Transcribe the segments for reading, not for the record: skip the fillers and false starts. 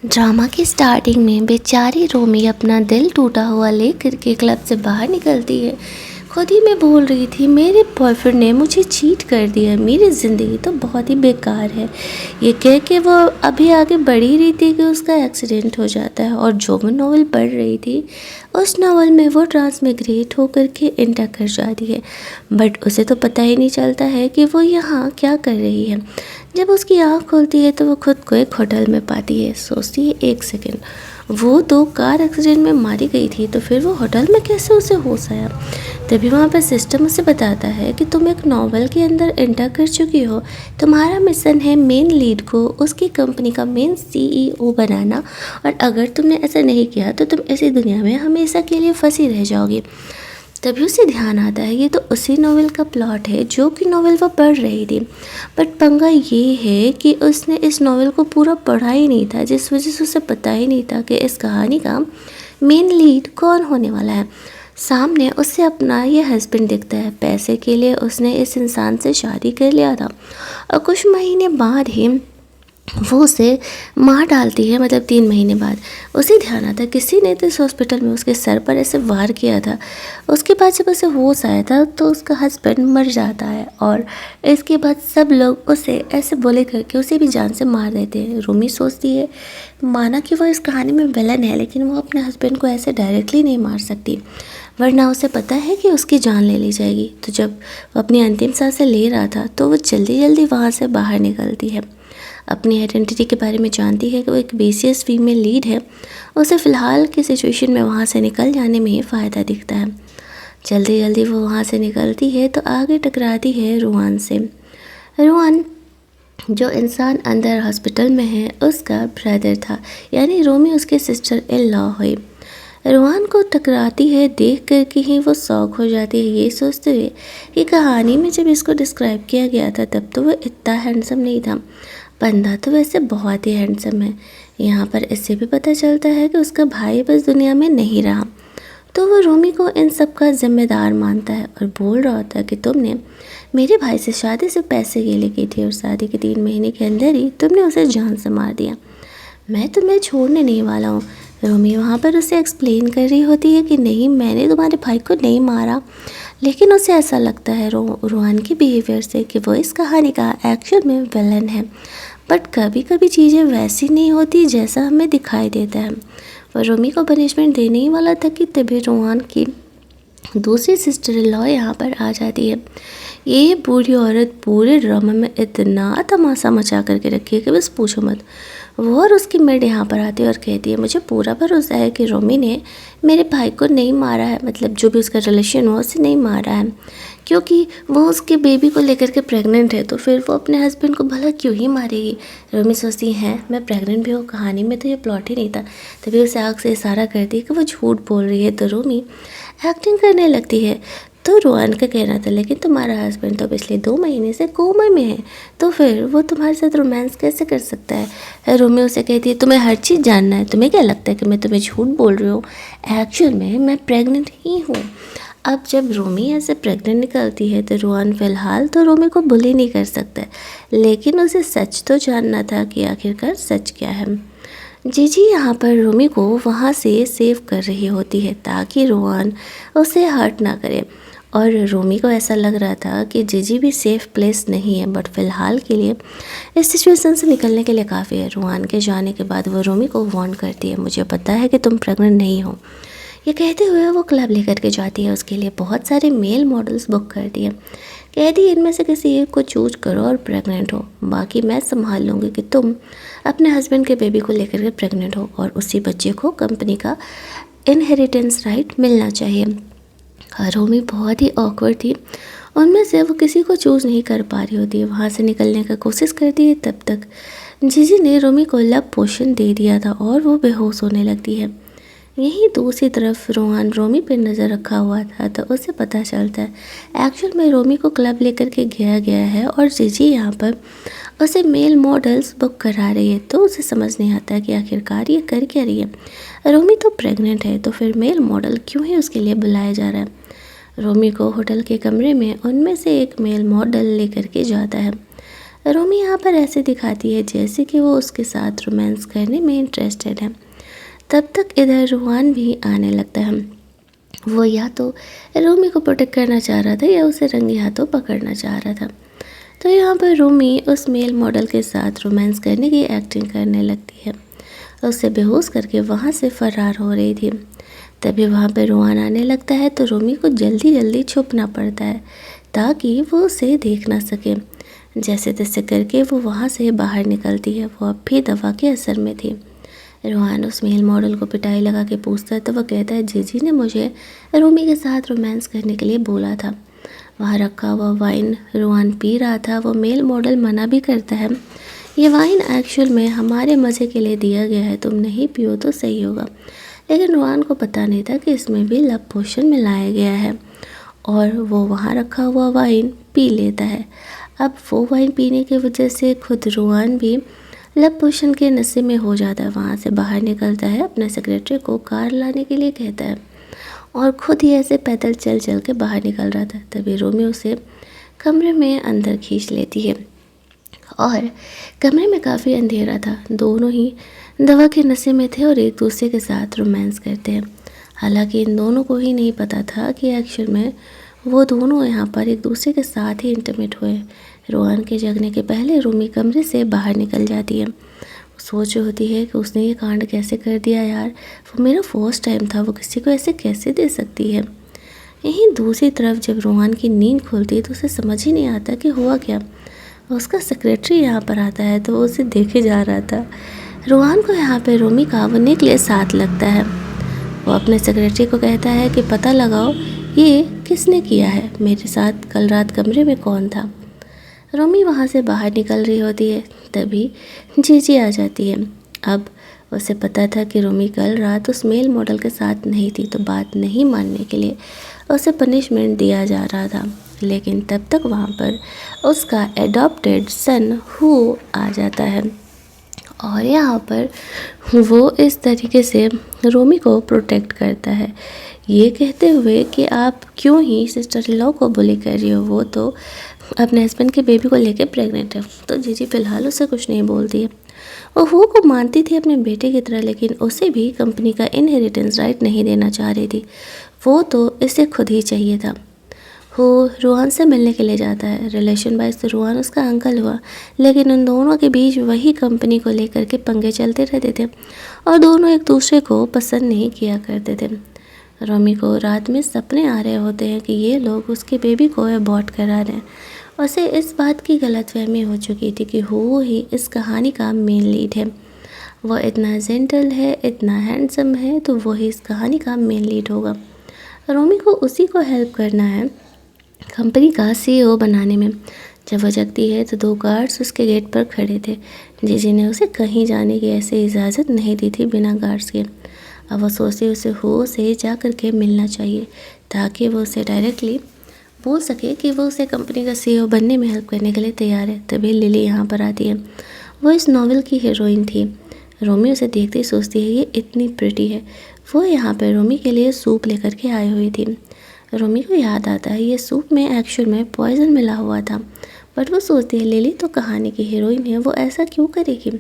Drama की starting में बेचारी रोमी अपना दिल टूटा हुआ लेकर के क्लब से बाहर निकलती है। खुद ही में बोल रही थी, मेरे बॉयफ्रेंड ने मुझे चीट कर दिया, मेरी ज़िंदगी तो बहुत ही बेकार है। ये कह के वो अभी आगे बढ़ ही रही थी कि उसका एक्सीडेंट हो जाता है। और जो वो नॉवल पढ़ रही थी उस नॉवल में वो ट्रांसमिग्रेट होकर के इंटर कर जाती है। बट उसे तो पता ही नहीं चलता है कि वो यहाँ क्या कर रही है। जब उसकी आँख खुलती है तो वो खुद को एक होटल में पाती है। सोचती है, एक सेकेंड, वो तो कार एक्सीडेंट में मारी गई थी, तो फिर वो होटल में कैसे उसे होश आया। तभी वहाँ पर सिस्टम उसे बताता है कि तुम एक नॉवल के अंदर एंटर कर चुकी हो। तुम्हारा मिशन है मेन लीड को उसकी कंपनी का मेन CEO बनाना, और अगर तुमने ऐसा नहीं किया तो तुम ऐसी दुनिया में हमेशा के लिए फंसी रह जाओगी। तभी उसे ध्यान आता है ये तो उसी नॉवल का प्लॉट है जो कि नॉवल वो पढ़ रही थी। बट पंगा ये है कि उसने इस नॉवल को पूरा पढ़ा ही नहीं था, जिस वजह से उसे पता ही नहीं था कि इस कहानी का मेन लीड कौन होने वाला है। सामने उससे अपना ये हस्बैंड दिखता है। पैसे के लिए उसने इस इंसान से शादी कर लिया था और कुछ महीने बाद ही वो उसे मार डालती है। मतलब 3 महीने बाद उसे ध्यान आता है किसी ने तो इस हॉस्पिटल में उसके सर पर ऐसे वार किया था। उसके बाद जब उसे होश आया था तो उसका हस्बैंड मर जाता है, और इसके बाद सब लोग उसे ऐसे बोले करके उसे भी जान से मार देते हैं। रूमी सोचती है, माना कि वो इस कहानी में विलन है, लेकिन वो अपने हस्बैंड को ऐसे डायरेक्टली नहीं मार सकती, वरना उसे पता है कि उसकी जान ले ली जाएगी। तो जब वो अपनी अंतिम सांसें ले रहा था तो वो जल्दी जल्दी वहाँ से बाहर निकलती है। अपनी आइडेंटिटी के बारे में जानती है कि वो एक BCS फीमेल लीड है। उसे फ़िलहाल की सिचुएशन में वहाँ से निकल जाने में ही फ़ायदा दिखता है। जल्दी जल्दी वो वहाँ से निकलती है तो आगे टकराती है रोहान से। रोहान जो इंसान अंदर हॉस्पिटल में है उसका ब्रदर था, यानी रोमी उसके सिस्टर इन लॉ हुई। रोहान को टकराती है, देख कर के ही वो शॉक हो जाती है, ये सोचते हुए कि कहानी में जब इसको डिस्क्राइब किया गया था तब तो वो इतना हैंडसम नहीं था। बंदा तो वैसे बहुत ही हैंडसम है। यहाँ पर इससे भी पता चलता है कि उसका भाई बस दुनिया में नहीं रहा। तो वो रोमी को इन सब का जिम्मेदार मानता है और बोल रहा होता है कि तुमने मेरे भाई से शादी से पैसे के लिए की थी और शादी के 3 महीने के अंदर ही तुमने उसे जान से मार दिया। मैं तुम्हें छोड़ने नहीं वाला हूँ। रोमी वहाँ पर उसे एक्सप्लेन कर रही होती है कि नहीं, मैंने तुम्हारे भाई को नहीं मारा, लेकिन उसे ऐसा लगता है रोहान के बिहेवियर से कि वो इस कहानी का एक्चुअल में विलन है। बट कभी कभी चीज़ें वैसी नहीं होती जैसा हमें दिखाई देता है। वो रोमी को पनिशमेंट देने ही वाला था कि तभी रोहान की दूसरी सिस्टर इन लॉ यहाँ पर आ जाती है। ये बूढ़ी औरत पूरे ड्रामा में इतना तमाशा मचा करके रखी है कि बस पूछो मत। वो और उसकी मेड यहाँ पर आती है और कहती है, मुझे पूरा भरोसा है कि रोमी ने मेरे भाई को नहीं मारा है, मतलब जो भी उसका रिलेशन हो उसे नहीं मारा है, क्योंकि वो उसके बेबी को लेकर के प्रेग्नेंट है, तो फिर वो अपने हस्बैंड को भला क्यों ही मारेगी। रोमी सोचती है, मैं प्रेग्नेंट भी हूँ, कहानी में तो ये प्लॉट ही नहीं था। तभी उसे आग से इशारा करती है कि वो झूठ बोल रही है। तो रोमी एक्टिंग करने लगती है। तो रोहान का कहना था, लेकिन तुम्हारा हस्बैंड तो पिछले 2 महीने से कोमा में है, तो फिर वो तुम्हारे साथ रोमांस कैसे कर सकता है। रोमी उसे कहती है, तुम्हें हर चीज़ जानना है, तुम्हें क्या लगता है कि मैं तुम्हें झूठ बोल रही हूँ, एक्चुअल में मैं प्रेग्नेंट ही हूँ। अब जब रोमी ऐसे प्रेग्नेंट निकलती है तो रोहान फ़िलहाल तो रोमी को बुली नहीं कर सकता, लेकिन उसे सच तो जानना था कि आखिरकार सच क्या है। जीजी यहाँ पर रोमी को वहाँ से सेव कर रही होती है ताकि रोहान उसे हर्ट ना करे, और रोमी को ऐसा लग रहा था कि जीजी भी सेफ प्लेस नहीं है, बट फ़िलहाल के लिए इस सिचुएशन से निकलने के लिए काफ़ी है। रोहान के जाने के बाद वो रोमी को वार्न करती है, मुझे पता है कि तुम प्रेग्नेंट नहीं हो। ये कहते हुए वो क्लब लेकर के जाती है, उसके लिए बहुत सारे मेल मॉडल्स बुक करती है। कहती है, इनमें से किसी एक को चूज करो और प्रेग्नेंट हो, बाकी मैं संभाल लूँगी कि तुम अपने हस्बैंड के बेबी को लेकर के प्रेग्नेंट हो और उसी बच्चे को कंपनी का इनहेरिटेंस राइट मिलना चाहिए। रोमी बहुत ही ऑकवर्ड थी, उनमें से वो किसी को चूज़ नहीं कर पा रही होती है। वहाँ से निकलने का कोशिश करती है, तब तक जीजी ने रोमी को लव पोशन दे दिया था और वो बेहोश होने लगती है। यहीं दूसरी तरफ रोहान रोमी पर नज़र रखा हुआ था, तो उसे पता चलता है एक्चुअल में रोमी को क्लब लेकर के गया गया है और जीजी यहाँ पर उसे मेल मॉडल्स बुक करा रही है। तो उसे समझ नहीं आता कि आखिरकार ये कर क्या रही है। रोमी तो प्रेग्नेंट है, तो फिर मेल मॉडल क्यों ही उसके लिए बुलाया जा रहा है। रोमी को होटल के कमरे में उनमें से एक मेल मॉडल लेकर के जाता है। रोमी यहाँ पर ऐसे दिखाती है जैसे कि वो उसके साथ रोमांस करने में इंटरेस्टेड है। तब तक इधर रूहान भी आने लगता है। वो या तो रोमी को प्रोटेक्ट करना चाह रहा था या उसे रंगे हाथों पकड़ना चाह रहा था। तो यहाँ पर रोमी उस मेल मॉडल के साथ रोमांस करने की एक्टिंग करने लगती है। उसे बेहोश करके वहाँ से फरार हो रही थी। तभी वहाँ पर रूहान आने लगता है तो रोमी को जल्दी जल्दी छुपना पड़ता है ताकि वो उसे देख ना सके। जैसे तैसे करके वो वहाँ से बाहर निकलती है। वो अब भी दवा के असर में थी। रूहान उस मेल मॉडल को पिटाई लगा के पूछता है तो वह कहता है जीजी ने मुझे रोमी के साथ रोमांस करने के लिए बोला था। वहाँ रखा हुआ वाइन रूहान पी रहा था। वो मेल मॉडल मना भी करता है, ये वाइन एक्चुअल में हमारे मज़े के लिए दिया गया है, तुम नहीं पियो तो सही होगा। लेकिन रूहान को पता नहीं था कि इसमें भी लव पोशन मिलाया गया है और वो वहाँ रखा हुआ वाइन पी लेता है। अब वो वाइन पीने की वजह से खुद रूहान भी लव पोशन के नशे में हो जाता है। वहाँ से बाहर निकलता है, अपने सेक्रेटरी को कार लाने के लिए कहता है और खुद ही ऐसे पैदल चल चल के बाहर निकल रहा था। तभी रोमी उसे कमरे में अंदर खींच लेती है और कमरे में काफ़ी अंधेरा था। दोनों ही दवा के नशे में थे और एक दूसरे के साथ रोमांस करते हैं। हालांकि इन दोनों को ही नहीं पता था कि एक्चुअल में वो दोनों यहाँ पर एक दूसरे के साथ ही इंटीमेट हुए। रोहन के जगने के पहले रोमी कमरे से बाहर निकल जाती है। सोच होती है कि उसने ये कांड कैसे कर दिया यार, वो मेरा फर्स्ट टाइम था, वो किसी को ऐसे कैसे दे सकती है। यहीं दूसरी तरफ जब रोहन की नींद खुलती है तो उसे समझ ही नहीं आता कि हुआ क्या। उसका सेक्रेटरी यहाँ पर आता है तो वो उसे देखे जा रहा था। रोहन को यहाँ पे रोमी का वो नेकलेस साथ लगता है। वो अपने सेक्रेटरी को कहता है कि पता लगाओ ये किसने किया है, मेरे साथ कल रात कमरे में कौन था। रोमी वहाँ से बाहर निकल रही होती है तभी जीजी आ जाती है। अब उसे पता था कि रोमी कल रात उस मेल मॉडल के साथ नहीं थी, तो बात नहीं मानने के लिए उसे पनिशमेंट दिया जा रहा था। लेकिन तब तक वहाँ पर उसका एडॉप्टेड सन हु आ जाता है और यहाँ पर वो इस तरीके से रोमी को प्रोटेक्ट करता है, ये कहते हुए कि आप क्यों ही सिस्टर इन लॉ को बुली कर रही हो, वो तो अपने हस्बैंड के बेबी को लेके प्रेग्नेंट है। तो जीजी फ़िलहाल उसे कुछ नहीं बोलती है। वो हु को मानती थी अपने बेटे की तरह, लेकिन उसे भी कंपनी का इनहेरिटेंस राइट नहीं देना चाह रही थी, वो तो इसे खुद ही चाहिए था। वो रूहान से मिलने के लिए जाता है। रिलेशन वाइज तो रूहान उसका अंकल हुआ, लेकिन उन दोनों के बीच वही कंपनी को लेकर के पंगे चलते रहते थे और दोनों एक दूसरे को पसंद नहीं किया करते थे। रोमी को रात में सपने आ रहे होते हैं कि ये लोग उसके बेबी को अबॉर्ट करा रहे हैं। उसे इस बात की गलतफहमी हो चुकी थी कि वो ही इस कहानी का मेन लीड है। वो इतना जेंटल है, इतना हैंडसम है, तो वो ही इस कहानी का मेन लीड होगा। रोमी को उसी को हेल्प करना है कंपनी का सीईओ बनाने में। जब वो जगती है तो 2 गार्ड्स उसके गेट पर खड़े थे। जीजी ने उसे कहीं जाने की ऐसे इजाज़त नहीं दी थी बिना गार्ड्स के। अब वो सोचती उसे हो से जा कर के मिलना चाहिए ताकि वो उसे डायरेक्टली बोल सके कि वो उसे कंपनी का सीईओ बनने में हेल्प करने के लिए तैयार है। तभी लिली यहाँ पर आती है। वो इस नॉवेल की हीरोइन थी। रोमी उसे देखते ही सोचती है ये इतनी प्रिटी है। वो यहाँ पर रोमी के लिए सूप लेकर के आई हुई थी। रोमी को याद आता है ये सूप में एक्चुअल में पॉइजन मिला हुआ था, बट वो सोचती है लिली तो कहानी की हीरोइन है, वो ऐसा क्यों करेगी।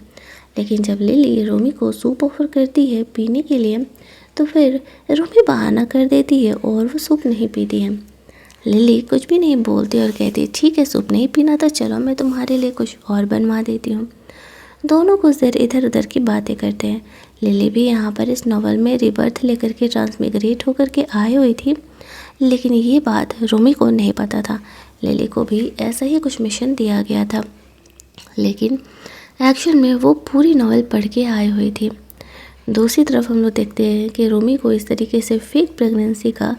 लेकिन जब लिली रोमी को सूप ऑफर करती है पीने के लिए तो फिर रोमी बहाना कर देती है और वो सूप नहीं पीती है। लिली कुछ भी नहीं बोलती और कहती है ठीक है, सूप नहीं पीना तो चलो मैं तुम्हारे लिए कुछ और बनवा देती हूँ। दोनों कुछ देर इधर उधर की बातें करते हैं। लिली भी यहाँ पर इस नॉवल में रिबर्थ लेकर के ट्रांसमिग्रेट होकर के आई हुई थी, लेकिन ये बात रोमी को नहीं पता था। लिली को भी ऐसा ही कुछ मिशन दिया गया था, लेकिन एक्चुअल में वो पूरी नॉवल पढ़ के आई हुई थी। दूसरी तरफ हम लोग देखते हैं कि रोमी को इस तरीके से फेक प्रेगनेंसी का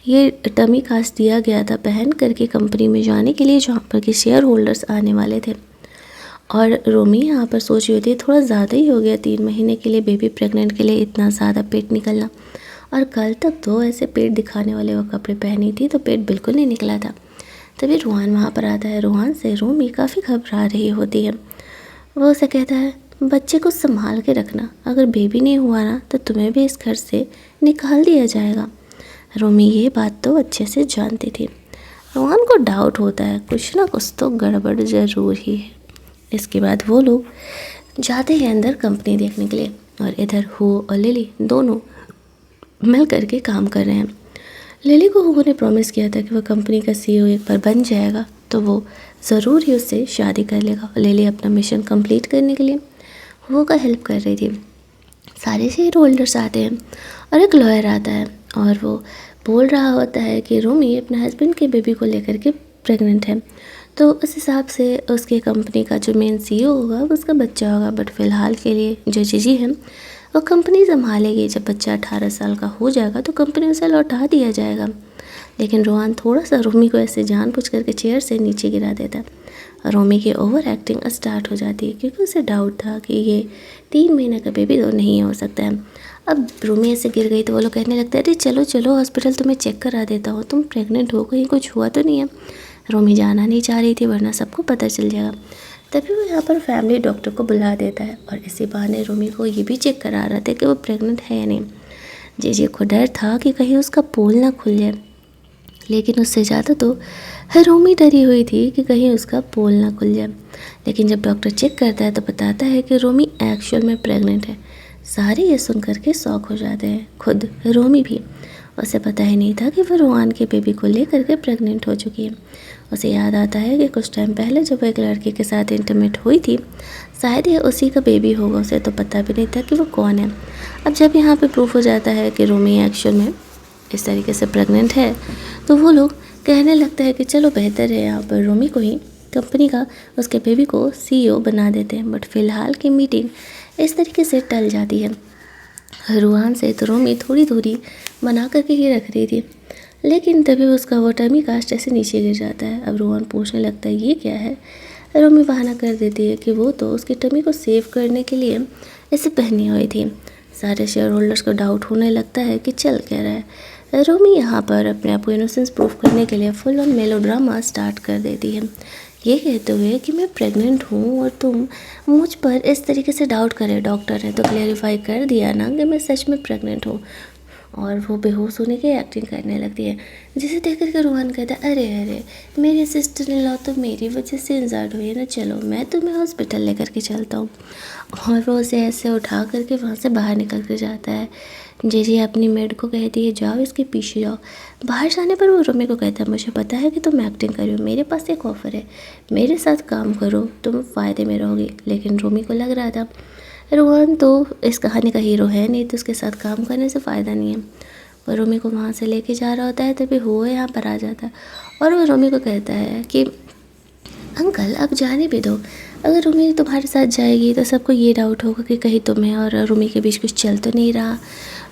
ये टमी कास्ट दिया गया था पहन करके कंपनी में जाने के लिए, जहाँ पर कि शेयर होल्डर्स आने वाले थे। और रोमी यहाँ पर सोच रही थी थोड़ा ज़्यादा ही हो गया, 3 महीने के लिए बेबी प्रेग्नेंट के लिए इतना ज़्यादा पेट निकलना। और कल तक तो ऐसे पेट दिखाने वाले वो कपड़े पहनी थी तो पेट बिल्कुल नहीं निकला था। तभी रूहान वहाँ पर आता है। रूहान से रोमी काफ़ी घबरा रही होती है। वो उसे कहता है बच्चे को संभाल के रखना, अगर बेबी नहीं हुआ ना तो तुम्हें भी इस घर से निकाल दिया जाएगा। रोमी ये बात तो अच्छे से जानती थी। रूहान को डाउट होता है कुछ ना कुछ तो गड़बड़ ज़रूर ही है। इसके बाद वो लोग जाते हैं अंदर कंपनी देखने के लिए, और इधर हु और लिली दोनों मिल करके काम कर रहे हैं। लिली को हु ने प्रॉमिस किया था कि वह कंपनी का CEO एक बार बन जाएगा तो वो ज़रूर ही उससे शादी कर लेगा। लिली अपना मिशन कंप्लीट करने के लिए हु का हेल्प कर रही थी। सारे शेयर होल्डर्स आते हैं और एक लॉयर आता है और वो बोल रहा होता है कि रूमी अपने हस्बैंड के बेबी को लेकर के प्रेग्नेंट है, तो उस हिसाब से उसके कंपनी का जो मेन CEO होगा वो उसका बच्चा होगा। बट फ़िलहाल के लिए जो जीजी है वो कंपनी संभालेगी। जब बच्चा 18 साल का हो जाएगा तो कंपनी उसे लौटा दिया जाएगा। लेकिन रोहान थोड़ा सा रूमी को ऐसे जानबूझ करके चेयर से नीचे गिरा देता है। रोमी की ओवर एक्टिंग स्टार्ट हो जाती है क्योंकि उसे डाउट था कि ये 3 महीने का बेबी तो नहीं हो सकता है। अब रोमी ऐसे गिर गई तो वो लोग कहने लगते हैं, अरे चलो चलो हॉस्पिटल तुम्हें चेक करा देता हूँ, तुम प्रेग्नेंट हो, कहीं कुछ हुआ तो नहीं है। रोमी जाना नहीं चाह रही थी वरना सबको पता चल जाएगा। तभी वो यहाँ पर फैमिली डॉक्टर को बुला देता है और इसी बहाने रोमी को ये भी चेक करा रहा था कि वो प्रेग्नेंट है या नहीं। जीजी को डर था कि कहीं उसका पोल ना खुल जाए, लेकिन उससे ज़्यादा तो रोमी डरी हुई थी कि कहीं उसका पोल ना खुल जाए। लेकिन जब डॉक्टर चेक करता है तो बताता है कि रोमी एक्चुअल में प्रेग्नेंट है। सारे ये सुन करके शॉक हो जाते हैं, खुद रोमी भी। उसे पता ही नहीं था कि वो रोहान के बेबी को लेकर के प्रेग्नेंट हो चुकी है। उसे याद आता है कि कुछ टाइम पहले जब वो एक लड़के के साथ इंटीमेट हुई थी, शायद ये उसी का बेबी होगा। उसे तो पता भी नहीं था कि वो कौन है। अब जब यहाँ पे प्रूफ हो जाता है कि रोमी एक्चुअल में इस तरीके से प्रेग्नेंट है तो वो लोग कहने लगता है कि चलो बेहतर है यहाँ पर रोमी को ही कंपनी का उसके बेबी को CEO बना देते हैं। बट फ़िलहाल की मीटिंग इस तरीके से टल जाती है। रोहान से तो रोमी थोड़ी दूरी बना करके ही रख रही थी, लेकिन तभी उसका वो टमी कास्ट ऐसे नीचे गिर जाता है। अब रोहान पूछने लगता है ये क्या है। रोमी बहाना कर देती है कि वो तो उसकी टमी को सेव करने के लिए इसे पहनी हुई थी। सारे शेयर होल्डर्स को डाउट होने लगता है कि चल क्या रहा है। रोमी यहाँ पर अपने आप को इनोसेंस प्रूफ करने के लिए फुल ऑन मेलोड्रामा स्टार्ट कर देती है, ये कहते हुए कि मैं प्रेग्नेंट हूँ और तुम मुझ पर इस तरीके से डाउट करें। डॉक्टर ने तो क्लेरिफाई कर दिया ना कि मैं सच में प्रेग्नेंट हूँ। और वो बेहोश होने की एक्टिंग करने लगती है, जिसे देख करके रोहन कहता है, अरे अरे मेरी सिस्टर इन लॉ तो मेरी वजह से इंजर्ड हुई है ना, चलो मैं तुम्हें हॉस्पिटल लेकर के चलता हूँ। और वो उसे ऐसे उठा करके वहाँ से बाहर निकल कर जाता है। जीजी अपनी मेड को कहती है जाओ इसके पीछे जाओ। बाहर जाने पर वो रोमी को कहता है, मुझे पता है कि तुम एक्टिंग कर रही हो, मेरे पास एक ऑफ़र है, मेरे साथ काम करो, तुम फ़ायदे में रहोगी। लेकिन रोमी को लग रहा था रोहन तो इस कहानी का हीरो है नहीं, तो उसके साथ काम करने से फ़ायदा नहीं है। वो रोमी को वहाँ से लेके जा रहा होता है तभी हुआ यहाँ पर आ जाता है और वो रोमी को कहता है कि अंकल अब जाने भी दो, अगर रूमी तुम्हारे साथ जाएगी तो सबको ये डाउट होगा कि कहीं तुम्हें और रूमी के बीच कुछ चल तो नहीं रहा।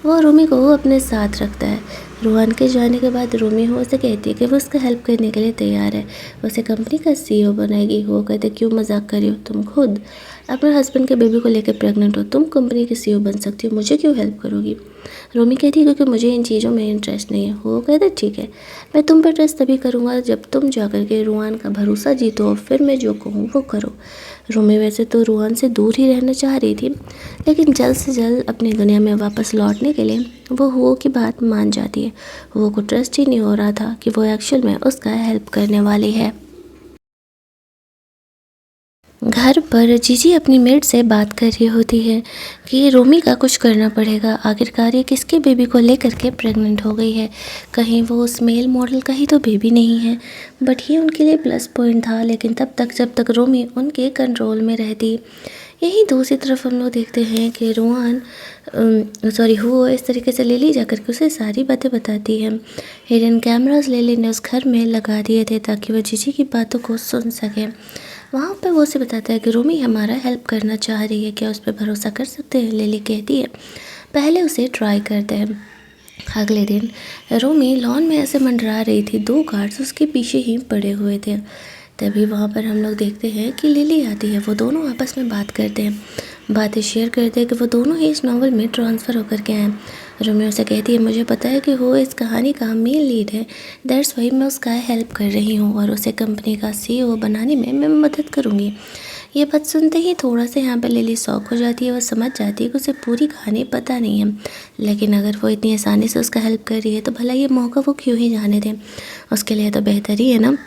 वो रूमी को अपने साथ रखता है। रोहन के जाने के बाद रूमी हो उसे कहती है कि वो उसका हेल्प करने के लिए तैयार है, उसे कंपनी का CEO बनाएगी। वो कहते क्यों मजाक कर रही हो, तुम खुद अपने हस्बैंड के बेबी को लेकर प्रेग्नेंट हो, तुम कंपनी के CEO बन सकती हो, मुझे क्यों हेल्प करोगी। रोमी कहती है क्योंकि मुझे इन चीज़ों में इंटरेस्ट नहीं है। वो कहते ठीक है, मैं तुम पर ट्रस्ट तभी करूँगा जब तुम जा कर के रोहन का भरोसा जीतो, फिर मैं जो कहूँ वो करो। रोमी वैसे तो रोहन से दूर ही रहना चाह रही थी, लेकिन जल्द से जल्द अपनी दुनिया में वापस लौटने के लिए वो हुओ की बात मान जाती है। हुओ को ट्रस्ट ही नहीं हो रहा था कि वो एक्चुअल में उसका हेल्प करने वाली है। घर पर जीजी अपनी मेड से बात कर रही होती है कि रोमी का कुछ करना पड़ेगा, आखिरकार ये किसके बेबी को लेकर के प्रेग्नेंट हो गई है, कहीं वो उस मेल मॉडल का ही तो बेबी नहीं है। बट ये उनके लिए प्लस पॉइंट था, लेकिन तब तक जब तक रोमी उनके कंट्रोल में रहती। यहीं दूसरी तरफ हम लोग देखते हैं कि रोहन वो इस तरीके से लिली जा कर के उसे सारी बातें बताती है। हिडन कैमरास लिली ने उस घर में लगा दिए थे ताकि वह जीजी की बातों को सुन सके। वहाँ पर वो उसे बताता है कि रोमी हमारा हेल्प करना चाह रही है, क्या उस पर भरोसा कर सकते हैं। लिली कहती है पहले उसे ट्राई करते हैं। अगले दिन रोमी लॉन में ऐसे मंडरा रही थी, 2 गार्ड्स उसके पीछे ही पड़े हुए थे। तभी वहाँ पर हम लोग देखते हैं कि लिली आती है। वो दोनों आपस में बात करते हैं, बातें शेयर करते हैं कि वो दोनों ही इस नावल में ट्रांसफ़र होकर के आए। रोमी उसे कहती है मुझे पता है कि वो इस कहानी का मेन लीड है, दैट्स वाई मैं उसका हेल्प कर रही हूँ और उसे कंपनी का CEO बनाने में मैं मदद करूँगी। ये बात सुनते ही थोड़ा सा यहाँ पर लिली शॉक हो जाती है। वो समझ जाती है कि उसे पूरी कहानी पता नहीं है, लेकिन अगर वो इतनी आसानी से उसका हेल्प कर रही है तो भला ये मौका वो क्यों ही जाने दें। उसके लिए तो बेहतर ही है ना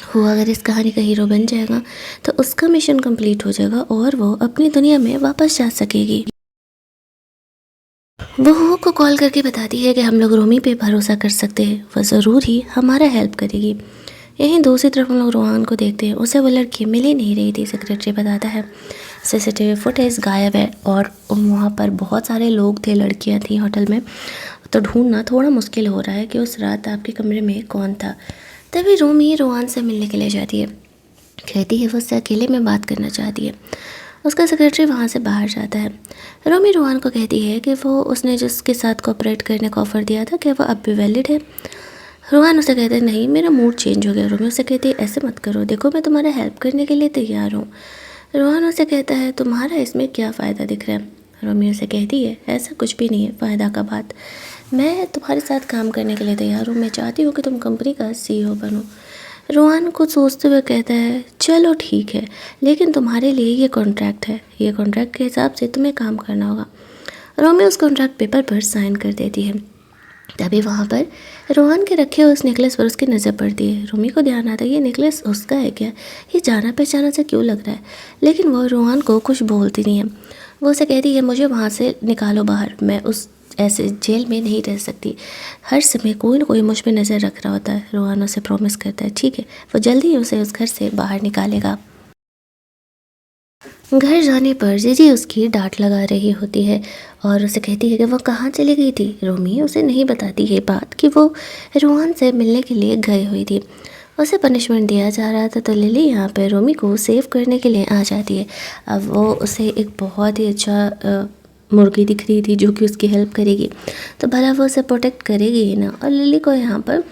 वो अगर इस कहानी का हीरो बन जाएगा तो उसका मिशन कंप्लीट हो जाएगा और वो अपनी दुनिया में वापस जा सकेगी। वो हो को कॉल करके बताती है कि हम लोग रोमी पे भरोसा कर सकते हैं, वह ज़रूर ही हमारा हेल्प करेगी। यहीं दूसरी तरफ हम लोग रोहान को देखते हैं, उसे वो लड़की मिल ही नहीं रही थी। सेक्रेटरी बताता है सीसीटीवी फुटेज गायब है और वहाँ पर बहुत सारे लोग थे, लड़कियाँ थी होटल में, तो ढूंढना थोड़ा मुश्किल हो रहा है कि उस रात आपके कमरे में कौन था। तभी रोमी रोहान से मिलने के लिए जाती है, कहती है वो उससे अकेले में बात करना चाहती है। उसका सेक्रेटरी वहाँ से बाहर जाता है। रोमी रोहान को कहती है कि वो उसने जिसके साथ कोऑपरेट करने का ऑफ़र दिया था क्या वो अब भी वैलिड है। रोहान उसे कहते हैं नहीं, मेरा मूड चेंज हो गया। रोमी उसे कहती है ऐसे मत करो, देखो मैं तुम्हारा हेल्प करने के लिए तैयार हूँ। रोहान उसे कहता है तुम्हारा इसमें क्या फ़ायदा दिख रहा है। रोमी उसे कहती है ऐसा कुछ भी नहीं है, फ़ायदा का बात, मैं तुम्हारे साथ काम करने के लिए तैयार हूँ, मैं चाहती हूँ कि तुम कंपनी का CEO बनो। रोहान कुछ सोचते हुए कहता है चलो ठीक है, लेकिन तुम्हारे लिए ये कॉन्ट्रैक्ट है, ये कॉन्ट्रैक्ट के हिसाब से तुम्हें काम करना होगा। रोमी उस कॉन्ट्रैक्ट पेपर पर साइन कर देती है। तभी वहाँ पर रोहान के रखे हुए उस नेकलेस पर उसकी नज़र पड़ती है। रोमी को ध्यान आता है ये नेकलेस उसका है क्या, ये जाना पहचाना से क्यों लग रहा है, लेकिन वो रोहान को कुछ बोलती नहीं है। वो उसे कहती है मुझे वहाँ से निकालो बाहर, मैं उस ऐसे जेल में नहीं रह सकती, हर समय कोई ना कोई मुझ पे नज़र रख रहा होता है। रोहान उसे प्रॉमिस करता है ठीक है, वो जल्दी ही उसे उस घर से बाहर निकालेगा। घर जाने पर जीजी उसकी डांट लगा रही होती है और उसे कहती है कि वो कहाँ चली गई थी। रोमी उसे नहीं बताती ये बात कि वो रोहान से मिलने के लिए गई हुई थी। उसे पनिशमेंट दिया जा रहा था तो लिली यहाँ पे रोमी को सेव करने के लिए आ जाती है। अब वो उसे एक बहुत ही अच्छा मुर्गी दिख रही थी जो कि उसकी हेल्प करेगी, तो भला वो उसे प्रोटेक्ट करेगी ही ना। और लिली को यहाँ पर